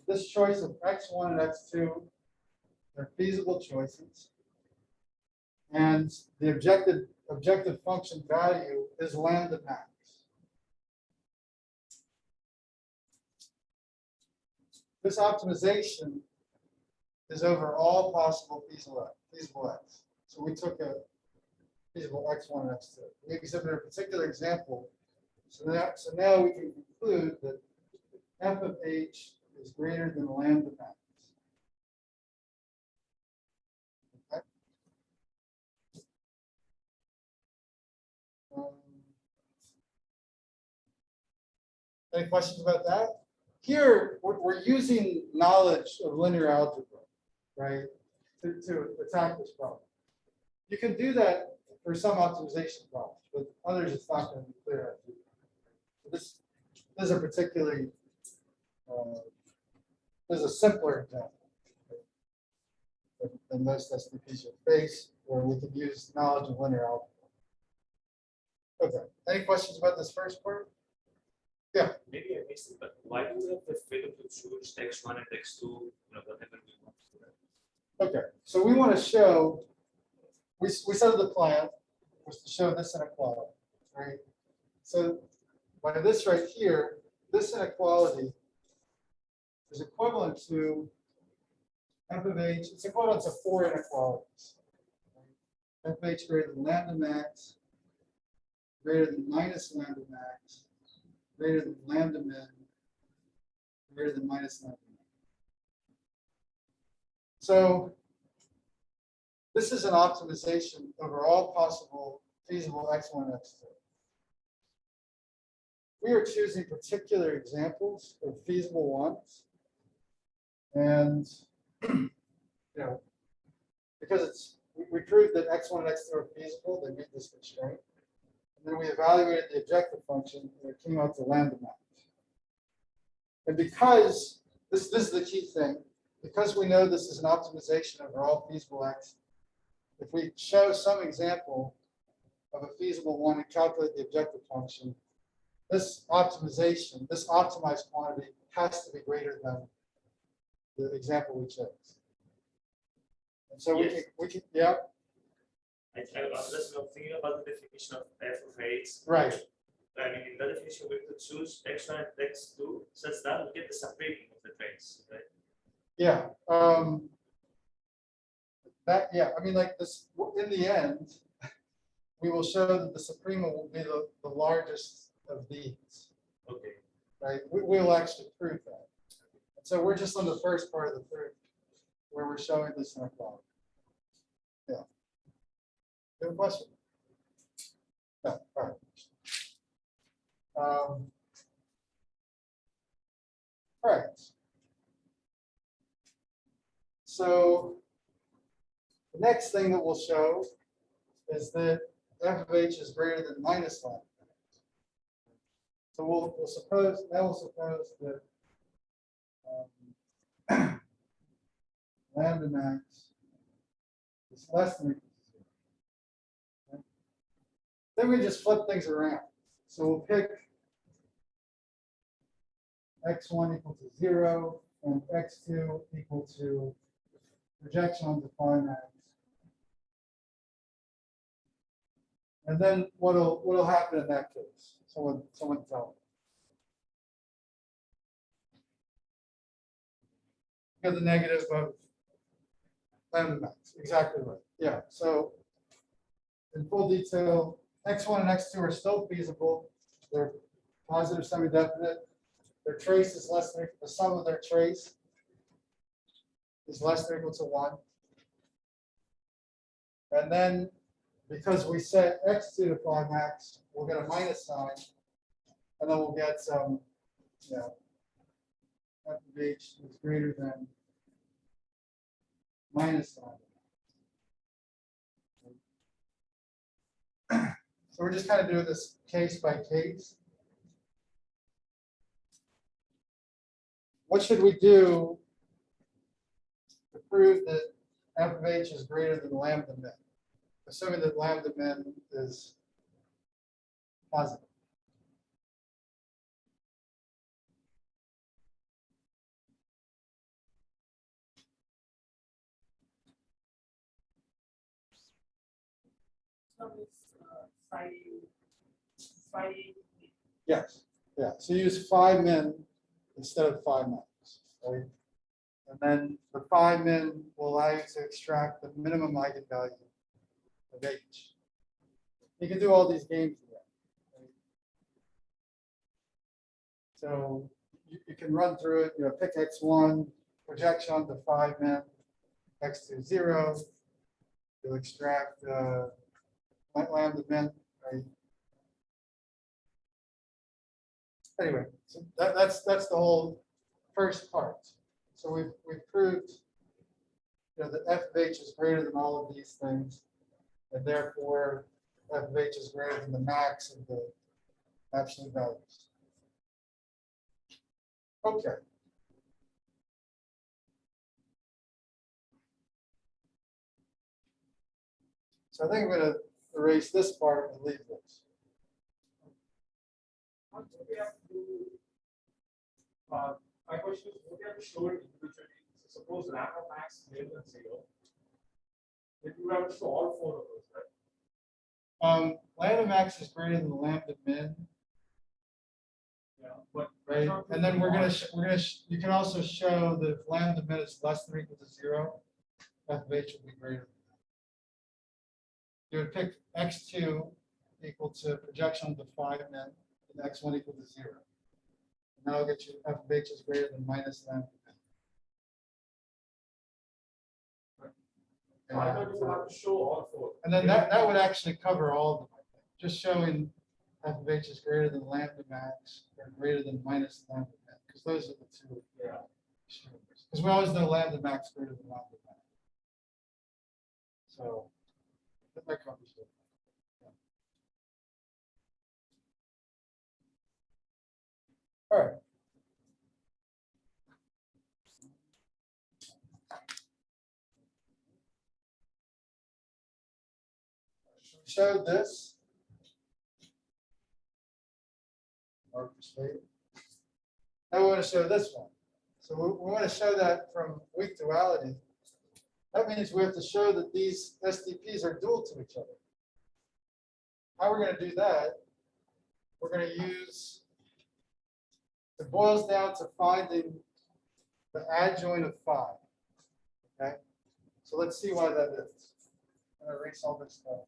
this choice of x1 and x2 are feasible choices. And the objective function value is lambda max. this optimization is over all possible feasible x. So we took a feasible x1 and x2. We exhibited a particular example. So now we can conclude that f of h is greater than lambda max. Okay. Any questions about that? Here, we're using knowledge of linear algebra, right, to attack this problem. You can do that for some optimization problems, but others it's not going to be clear. This is a particularly, this is a simpler example than most STPs you face, where we can use knowledge of linear algebra. Okay, any questions about this first part? Yeah. Maybe I missed it, but why do we have the freedom to choose x1 and x2, whatever we want to do? Okay, so we want to show, we said the plan was to show this inequality, right? So by this right here, this inequality is equivalent to f of h, it's equivalent to 4 inequalities. F of h greater than lambda max, greater than minus lambda max, greater than lambda min, greater than minus lambda min. So this is an optimization over all possible feasible x1 and x2. We are choosing particular examples of feasible ones. And because we proved that x1 and x2 are feasible, they meet this constraint. And then we evaluated the objective function and it came out to lambda max. And because this is the key thing, because we know this is an optimization over all feasible x, if we show some example of a feasible one and calculate the objective function, this optimization, this optimized quantity has to be greater than the example we chose. And so Yes. we can, yeah, I was just thinking about the definition of f of h. right. I mean, in that definition, we could choose x1 and x2 such that we get the supreme of the trace, right? Yeah. I mean, like this, in the end, we will show that the suprema will be the largest of these, Okay. right? We will actually prove that. And so we're just on the first part of the proof where we're showing this inequality. Yeah. You have a question? No, all right. All right. So the next thing that we'll show is that f of h is greater than minus lambda. So we'll suppose that lambda max is less than or equal to 0. Okay. Then we just flip things around. So we'll pick x1 equal to 0 and x2 equal to projection onto phi max. And then what'll happen in that case? Someone tell me. Get the negative of lambda max. Exactly right. Yeah. So in full detail, x1 and x2 are still feasible. They're positive semi-definite. Their trace is less than the sum of their trace is less than or equal to 1. And then because we set x2 to phi max, we'll get a minus sign, and then we'll get some, f of h is greater than minus sign. So we're just kind of doing this case by case. What should we do to prove that f of h is greater than lambda min? Assuming that lambda min is positive. Yes. Yeah. So use phi min instead of phi max. right? And then the phi min will allow you to extract the minimum eigenvalue of H. You can do all these games with that. Right? So you can run through it, pick x1, projection onto phi min, x2 0. You'll extract lambda min, right? Anyway, so that's the whole first part. So we've proved that f of h is greater than all of these things, and therefore f of h is greater than the max of the absolute values. Okay. So I think I'm going to erase this part and leave this. What do we have to do? My question is, what do we have to show it individually? So suppose lambda max is greater than 0. Then you have to show all 4 of those, right? Lambda max is greater than lambda min, Yeah. But right? And then you can also show that if lambda min is less than or equal to 0, f of h will be greater. You would pick x2 equal to projection of the phi min, and x1 equal to 0. And that'll get you f of h is greater than minus lambda min. I thought you would have to show all 4. And then that would actually cover all of them, I think. Just showing f of h is greater than lambda max or greater than minus lambda min, because those are the two. Yeah. Because we always know lambda max greater than lambda min. So that covers it. All right. We showed this. Mark for Slater. Now we want to show this one. So we want to show that from weak duality. That means we have to show that these SDPs are dual to each other. How we're going to do that, we're going to use, it boils down to finding the adjoint of phi. Okay? So let's see why that is. I'm going to erase all this stuff.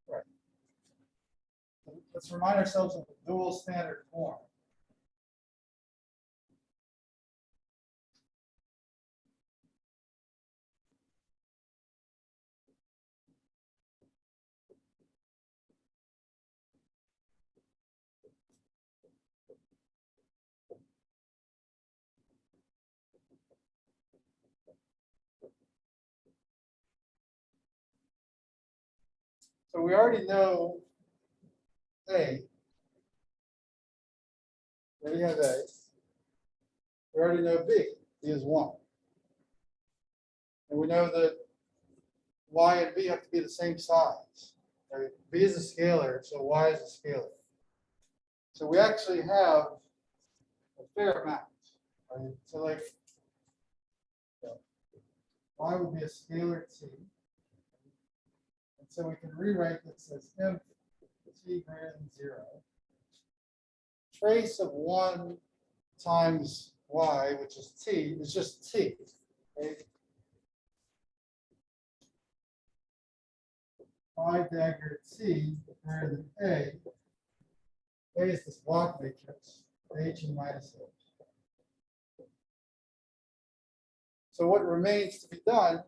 Right. Let's remind ourselves of the dual standard form. So we already know A. We already have A. We already know B. B is 1. And we know that Y and B have to be the same size. Right? B is a scalar, so Y is a scalar. So we actually have a fair amount. Right? So like Y would be a scalar T. And so we can rewrite this as M T greater than 0. Trace of 1 times Y, which is T, is just T. Right? Phi dagger T greater than A. A is this block matrix, H and minus H. So what remains to be done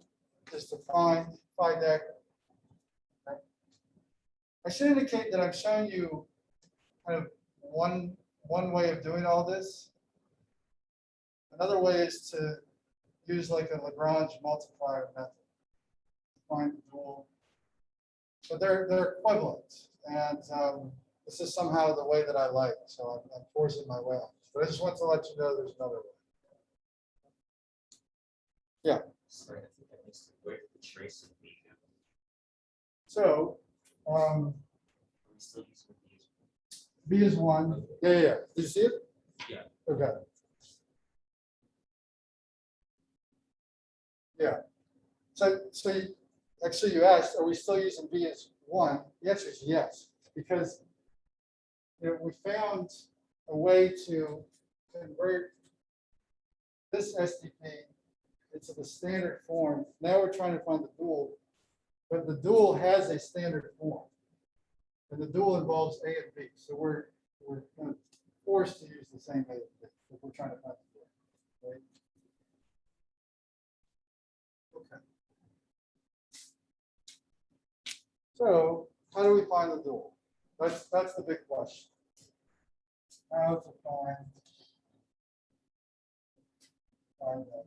is to find phi dagger. Right? I should indicate that I'm showing you kind of one way of doing all this. Another way is to use like a Lagrange multiplier method to find the dual. But they're equivalent, and this is somehow the way that I like, so I'm forcing my way on. But I just want to let you know there's another way. Yeah. Sorry, I think I missed it. Where did the trace of B go? So Are we still using these? B is 1. Yeah, yeah, yeah. Did you see it? Yeah. Okay. Yeah. So actually you asked, are we still using B as 1? The answer is yes, because we found a way to convert this SDP into the standard form. Now we're trying to find the dual, but the dual has a standard form. And the dual involves A and B. So we're kind of forced to use the same A and B if we're trying to find the dual. Right? Okay. So how do we find the dual? That's the big question. How to find that.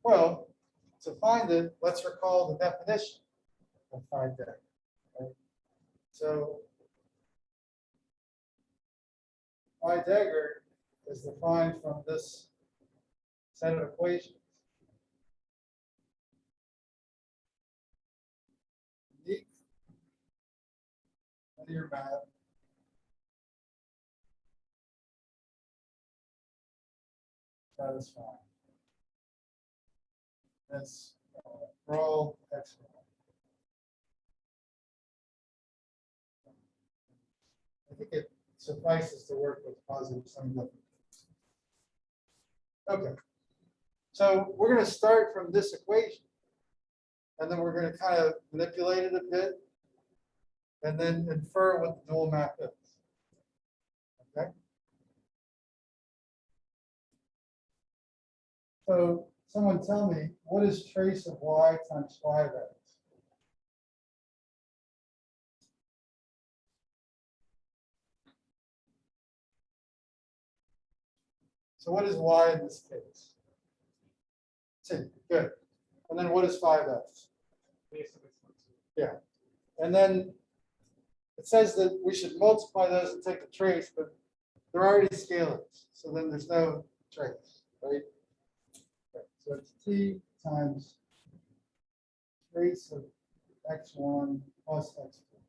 Well, to find it, let's recall the definition of phi dagger. Right? So phi dagger is defined from this set of equations. Unique linear map satisfying. That's rho x. I think it suffices to work with positive sum difference. Okay. So we're going to start from this equation. And then we're going to kind of manipulate it a bit. And then infer what the dual map is. Okay. So someone tell me, what is trace of y times 5x? So what is y in this case? 2. Good. And then what is 5x? Yeah. And then it says that we should multiply those and take the trace, but they're already scalars. So then there's no trace, right? So it's t times trace of x1 plus x2.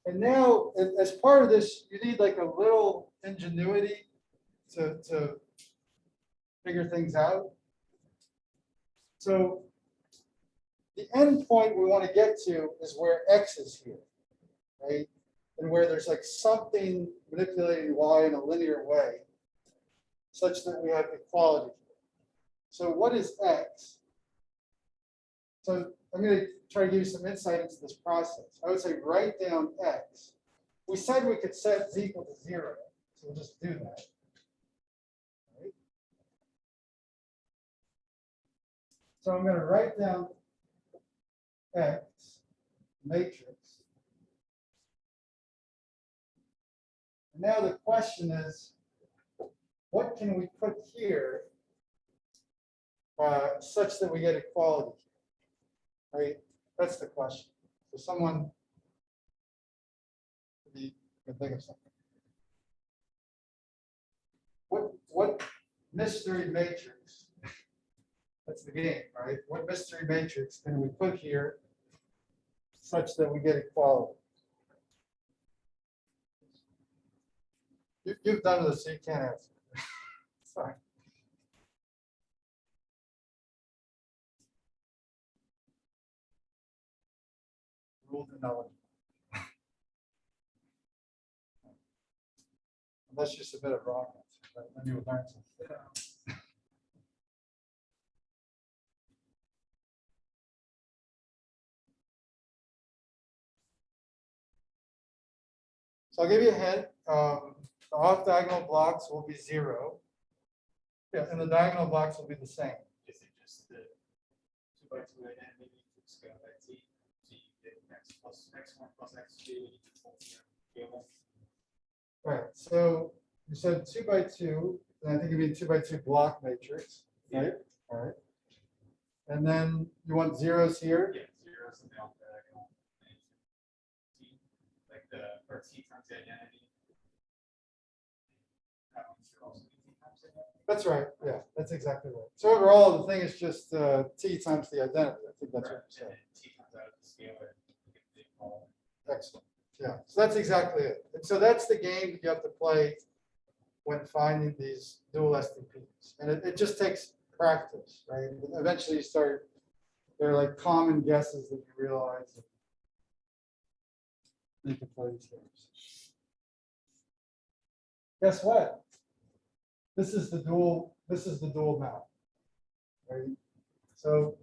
And now, as part of this, you need like a little ingenuity to figure things out. So the end point we want to get to is where x is here, right? And where there's like something manipulating y in a linear way, such that we have equality. So what is x? So I'm going to try to give you some insight into this process. I would say write down x. We said we could set z equal to 0, so we'll just do that. Right? So I'm going to write down x matrix. And now the question is, what can we put here such that we get equality? Right? That's the question. So someone can think of something. What mystery matrix? That's the game, right? What mystery matrix can we put here such that we get equality? You've done this, so you can't answer. Sorry. Rule to knowledge. Unless you submit a wrong answer, right? Then you would learn something. So I'll give you a hint. The off diagonal blocks will be 0. Yeah, and the diagonal blocks will be the same. Is it just the 2 by 2 identity to scale by t? So you get x plus x1 plus x2. Right. So you said 2 by 2, and I think you mean 2 by 2 block matrix. Right. All right. And then you want zeros here. Yeah, zeros and the off diagonal. T, like the or t times the identity. That one should also be t times That's right, yeah, that's exactly right. So overall, the thing is just t times the identity. I think that's what you said. T comes out of the scalar. you get the whole- Excellent. Yeah, so that's exactly it. And so that's the game that you have to play when finding these dual STPs. And it just takes practice, right? But eventually you start, they're like common guesses that you realize that you can play these games. Guess what? This is the dual map, right? So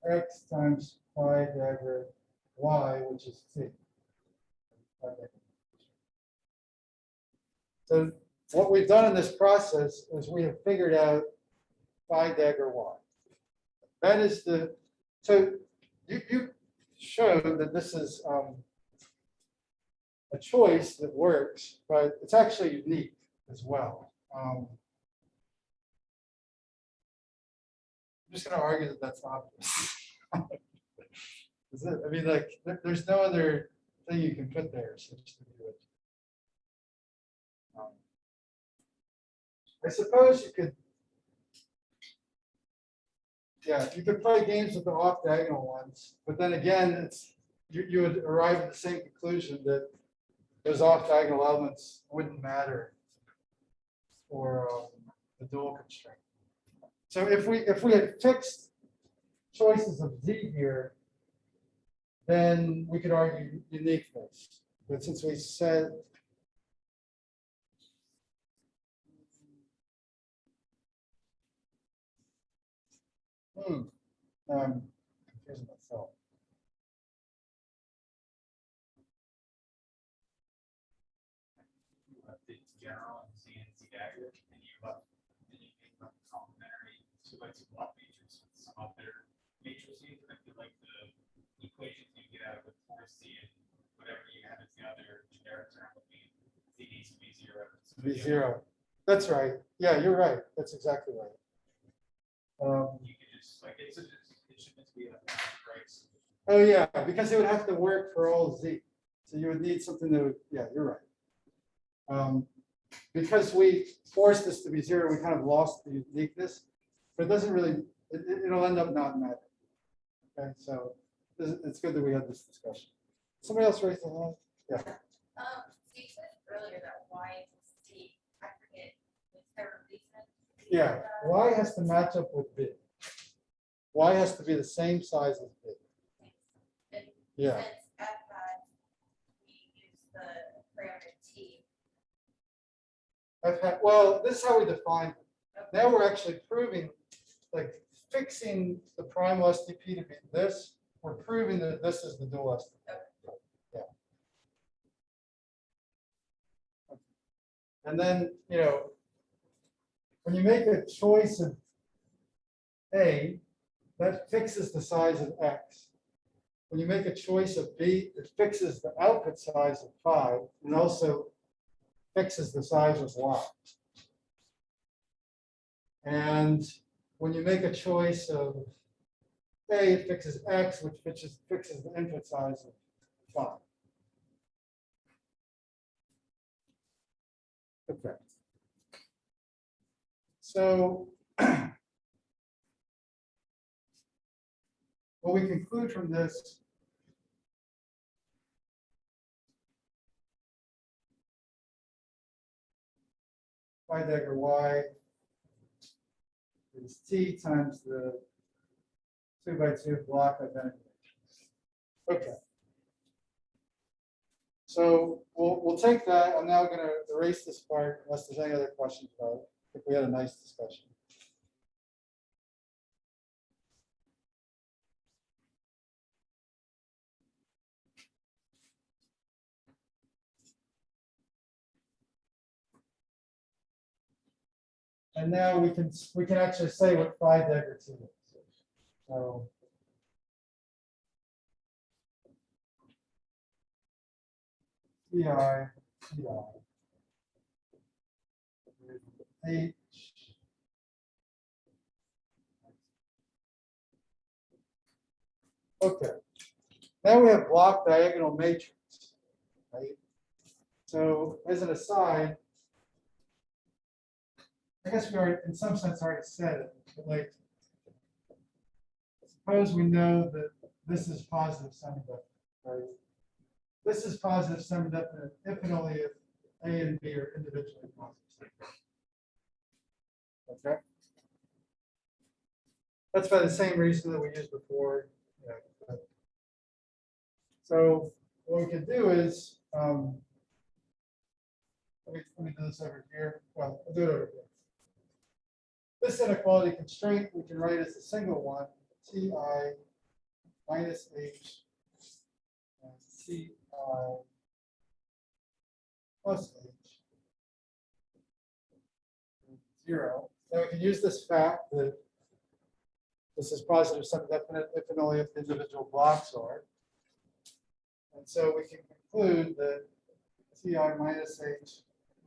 x times pi dagger y, which is t. So what we've done in this process is we have figured out phi dagger y. That is the, so you showed that this is a choice that works, but it's actually unique as well. I'm just going to argue that that's obvious. Is it? I mean, like, there's no other thing you can put there. So just to do it. I suppose you could, yeah, you could play games with the off diagonal ones, but then again, it's you would arrive at the same conclusion that those off diagonal elements wouldn't matter for the dual constraint. So if we had fixed choices of z here, then we could argue uniqueness. But since we said I'm confusing myself. You left it general and Z and Z dagger, and you left, then you came up with complementary 2x2 block matrix with some other matrices. I feel like the equations you get out of it for C and whatever you have as the other generic term would be Z needs to be 0. So V0. That's right. Yeah, you're right. That's exactly right. You can just like it should just be like right. Oh yeah, because it would have to work for all z. So you would need something that would, yeah, you're right. Because we forced this to be 0, we kind of lost the uniqueness, but it doesn't really, it'll end up not mattering. Okay, so it's good that we had this discussion. Somebody else raised their hand? Yeah. So you said earlier that y is t. I forget. Is there a reason? Yeah, y has to match up with b. Y has to be the same size as b. And Yeah. since f had, we use the parameter t. Well, this is how we define it. Now we're actually proving, like fixing the primal STP to be this. We're proving that this is the dual STP. Yeah. And then, you know, when you make a choice of A, that fixes the size of X. When you make a choice of B, it fixes the output size of 5 and also fixes the size of Y. And when you make a choice of A, it fixes X, which fixes the input size of 5. Okay. So what we conclude from this pi dagger y is t times the 2x2 block identity. Okay. So we'll take that. I'm now going to erase this part unless there's any other questions about it. I think we had a nice discussion. And now we can actually say what phi dagger 2 is. So Pi, H. Okay. Now we have block diagonal matrix, right? So as an aside, I guess we already, in some sense, already said it, but like, suppose we know that this is positive semi-definite, right? This is positive semi-definite if and only if A and B are individually positive. Okay. That's by the same reason that we used before. Yeah, but- So what we could do is, let me do this over here. Well, I'll do it over here. This inequality constraint we can write as a single one, Ti minus H and Ci plus H 0. Now we can use this fact that this is positive semi-definite if and only if the individual blocks are. And so we can conclude that Ti minus H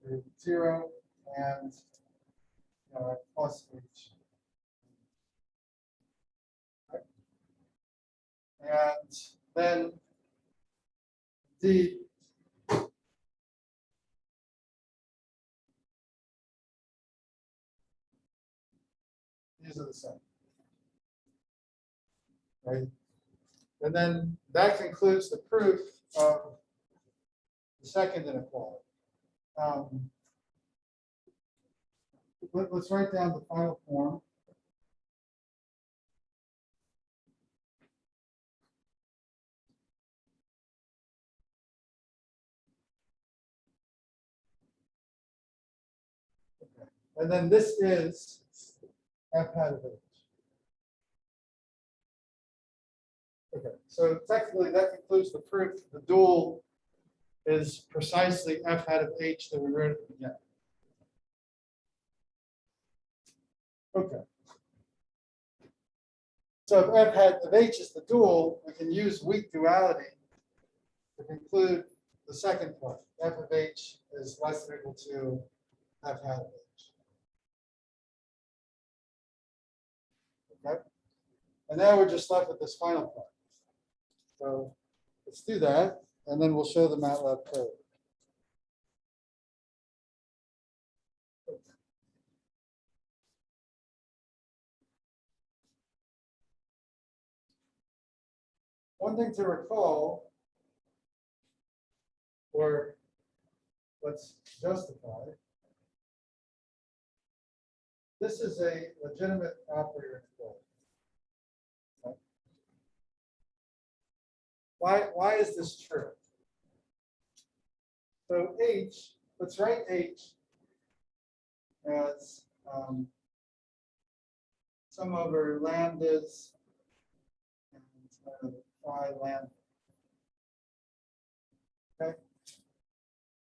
is 0 and plus H. Okay. And then D these are the same. Right? And then that concludes the proof of the second inequality. Let's write down the final form. Okay. And then this is f hat of H. Okay, so technically that concludes the proof. The dual is precisely f hat of H that we wrote at the beginning. Okay. So if f hat of H is the dual, we can use weak duality to conclude the second point. F of H is less than or equal to f hat of H. Okay. And now we're just left with this final part. So let's do that, and then we'll show the MATLAB code. One thing to recall, or let's justify, this is a legitimate operator inequality. Why is this true? So H, let's write H as sum over lambdas and phi lambda. Okay.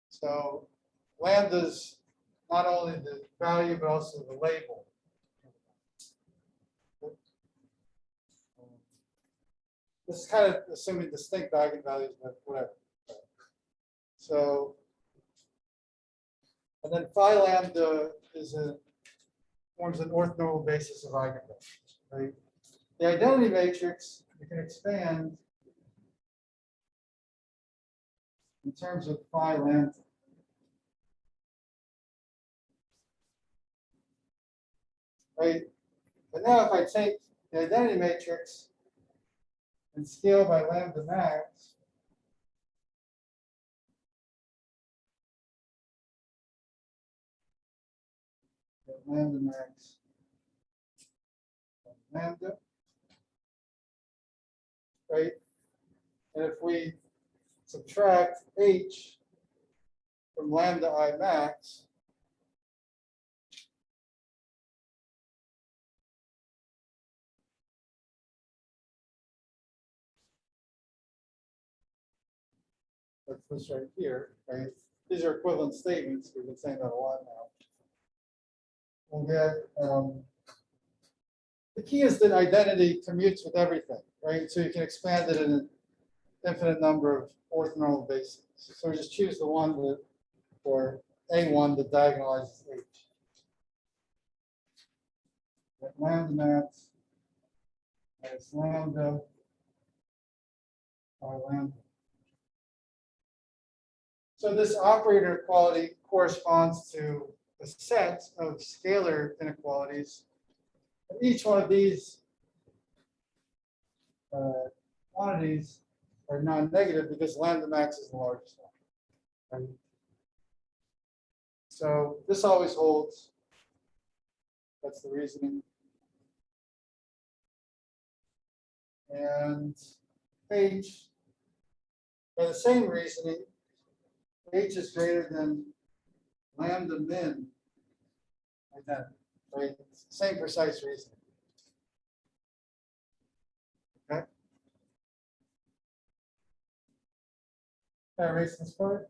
So lambda's not only the value but also the label. This is kind of assuming distinct eigenvalues, but whatever. So, and then phi lambda forms an orthonormal basis of eigenvalues. Right? The identity matrix you can expand in terms of phi lambda. Right? But now if I take the identity matrix and scale by lambda max, lambda max lambda, right? And if we subtract H from lambda I max, that's this right here, right? These are equivalent statements. We've been saying that a lot now. We'll get, the key is that identity commutes with everything, right? So you can expand it in an infinite number of orthonormal bases. So we just choose the one that, or A1 that diagonalizes H. Get lambda max minus lambda by lambda. So this operator equality corresponds to a set of scalar inequalities. And each one of these quantities are non-negative because lambda max is the largest one. Right? So this always holds. That's the reasoning. And H, by the same reasoning, H is greater than lambda min identity, right? Same precise reasoning. Okay. Can I erase this part?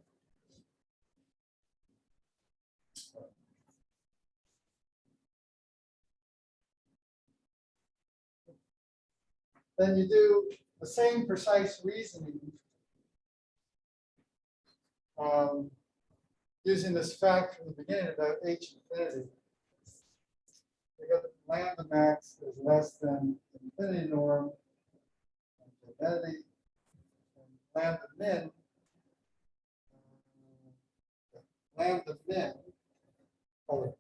Then you do the same precise reasoning using this fact from the beginning about H infinity. We got lambda max is less than infinity norm and identity, and lambda min, oh, is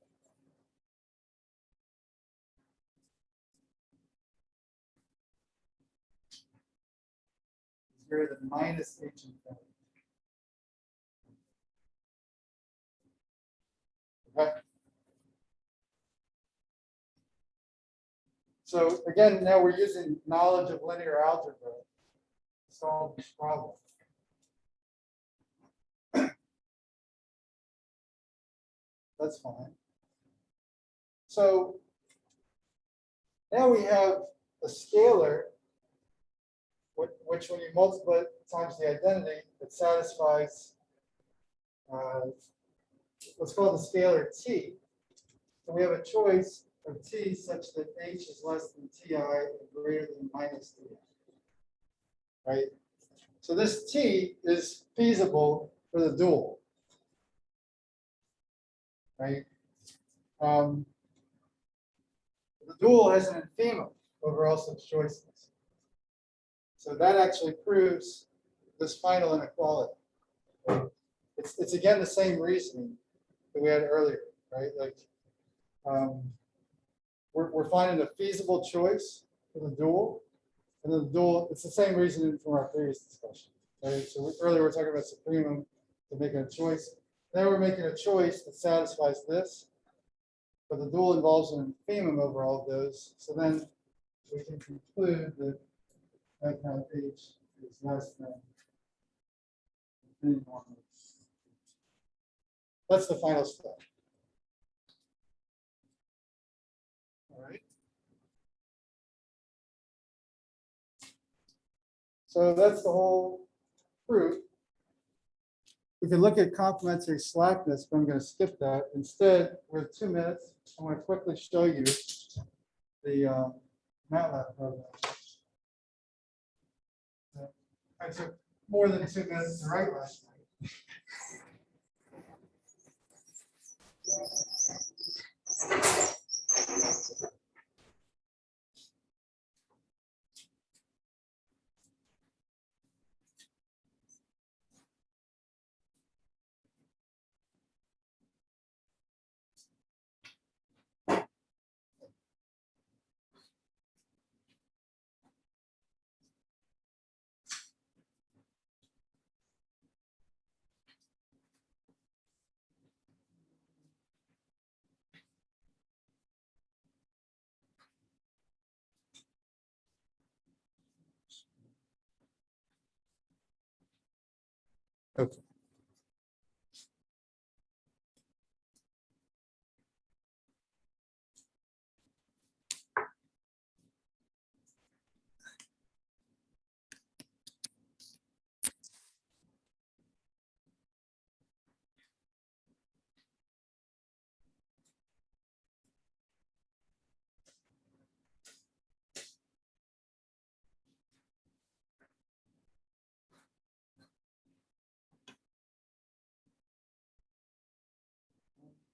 greater than minus H infinity. Okay. So again, now we're using knowledge of linear algebra to solve this problem. That's fine. So now we have a scalar, which when you multiply it times the identity, it satisfies what's called the scalar t. So we have a choice of t such that h is less than ti and greater than minus ti. Right? So this t is feasible for the dual. Right? The dual has an infimum over all such choices. So that actually proves this final inequality. Right? It's again the same reasoning that we had earlier, right? Like we're finding a feasible choice for the dual, and the dual, it's the same reasoning from our previous discussion. Right? So earlier we were talking about supremum to making a choice. Now we're making a choice that satisfies this, but the dual involves an infimum over all of those. So then we can conclude that that kind of H is less than infinity norm. That's the final step. All right. So that's the whole proof. We can look at complementary slackness, but I'm going to skip that. Instead, we're 2 minutes. I want to quickly show you the MATLAB program. I took more than 2 minutes to write last night. Okay.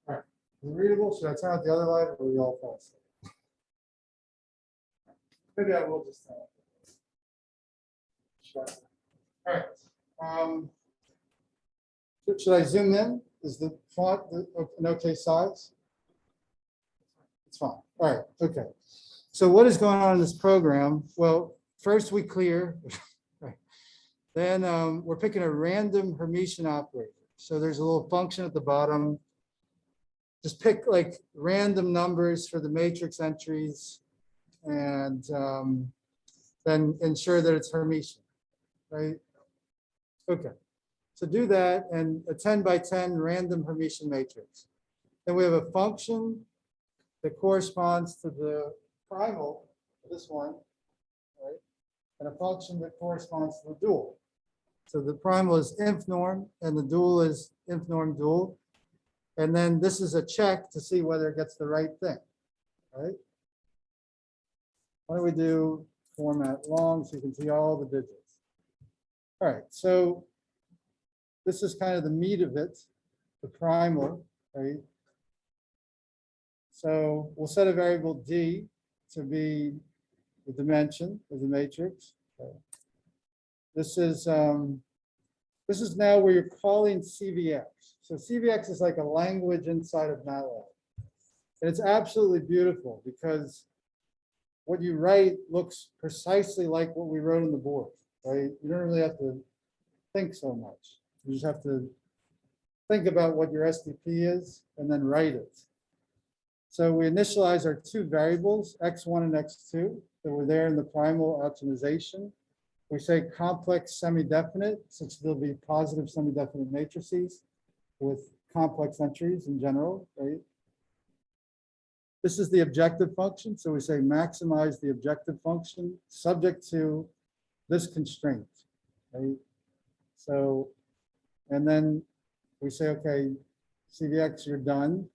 All right. Is it readable? Should I turn out the other light or will you all fall asleep? Maybe I will just tell. Sure. All right. Should I zoom in? is the font an okay size? It's fine. All right, okay. So what is going on in this program? Well, first we clear. Right. Then we're picking a random Hermitian operator. So there's a little function at the bottom. Just pick like random numbers for the matrix entries and then ensure that it's Hermitian, right? Okay, so do that and a 10 by 10 random Hermitian matrix. Then we have a function that corresponds to the primal, this one, right? And a function that corresponds to the dual. So the primal is inf norm and the dual is inf norm dual. And then this is a check to see whether it gets the right thing, right? Why don't we do format long so you can see all the digits? All right, so this is kind of the meat of it, the primal, right? So we'll set a variable d to be the dimension of the matrix. Okay. This is now where you're calling CVX. So CVX is like a language inside of MATLAB. And it's absolutely beautiful because what you write looks precisely like what we wrote on the board, right? You don't really have to think so much. You just have to think about what your SDP is and then write it. So we initialize our two variables, x1 and x2, that were there in the primal optimization. We say complex semi-definite, since there'll be positive semi-definite matrices with complex entries in general, right? This is the objective function. So we say maximize the objective function subject to this constraint, right? So, and then we say, okay, CVX, you're done.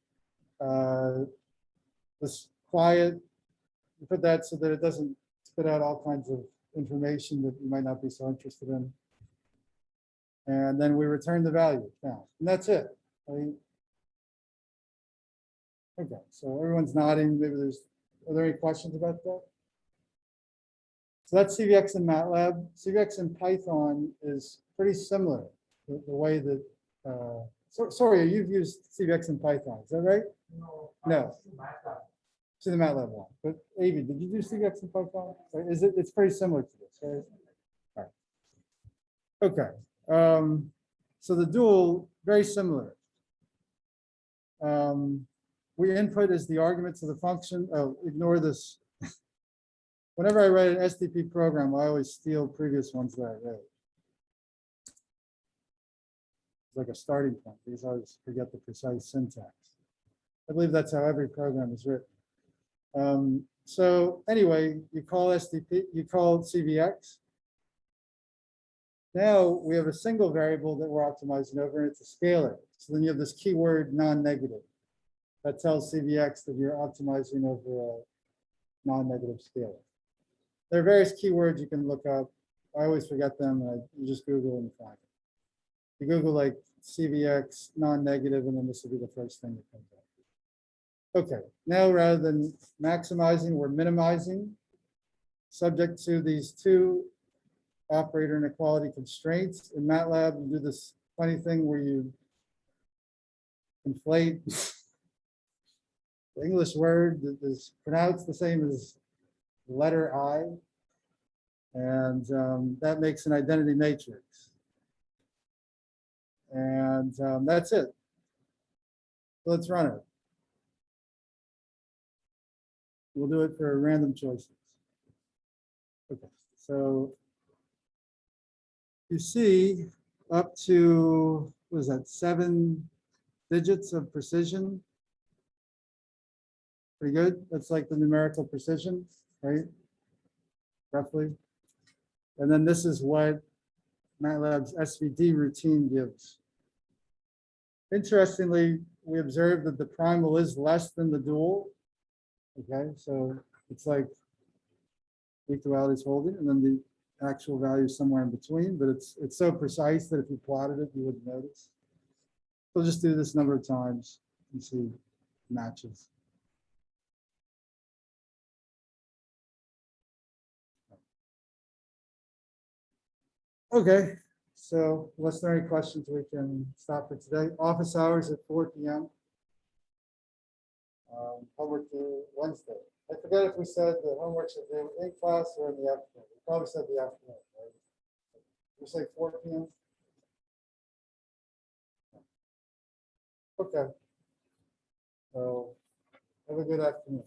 This quiet, you put that so that it doesn't spit out all kinds of information that you might not be so interested in. And then we return the value found. And that's it, right? Okay, so everyone's nodding. Maybe are there any questions about that? So that's CVX in MATLAB. CVX in Python is pretty similar. The way that, sorry, you've used CVX in Python, is that right? No. To the MATLAB one. But Avi, did you do CVX in Python? Or is it? It's pretty similar to this, right? All right. Okay. So the dual, very similar. We input as the arguments of the function. Oh, ignore this. Whenever I write an SDP program, I always steal previous ones that I wrote. It's like a starting point because I always forget the precise syntax. I believe that's how every program is written. So anyway, you call SDP, you call CVX. Now we have a single variable that we're optimizing over, and it's a scalar. So then you have this keyword non-negative that tells CVX that you're optimizing over a non-negative scalar. There are various keywords you can look up. I always forget them. You just Google and find it. You Google like CVX non-negative, and then this will be the first thing that comes up. Okay, now rather than maximizing, we're minimizing, subject to these two operator inequality constraints. In MATLAB, you do this funny thing where you inflate the English word that is pronounced the same as the letter I, and that makes an identity matrix. And that's it. So let's run it. We'll do it for random choices. Okay, so you see up to, what is that, 7 digits of precision. Pretty good. That's like the numerical precision, right? Roughly. And then this is what MATLAB's SVD routine gives. Interestingly, we observed that the primal is less than the dual. Okay, so it's like weak duality is holding, and then the actual value is somewhere in between, but it's so precise that if you plotted it, you wouldn't notice. We'll just do this number of times and see matches. Okay, So unless there are any questions, we can stop for today. Office hours at 4 p.m. Homework due Wednesday. I forget if we said the homework should do in class or in the afternoon. We probably said the afternoon, right? We say 4 p.m. Okay. So have a good afternoon.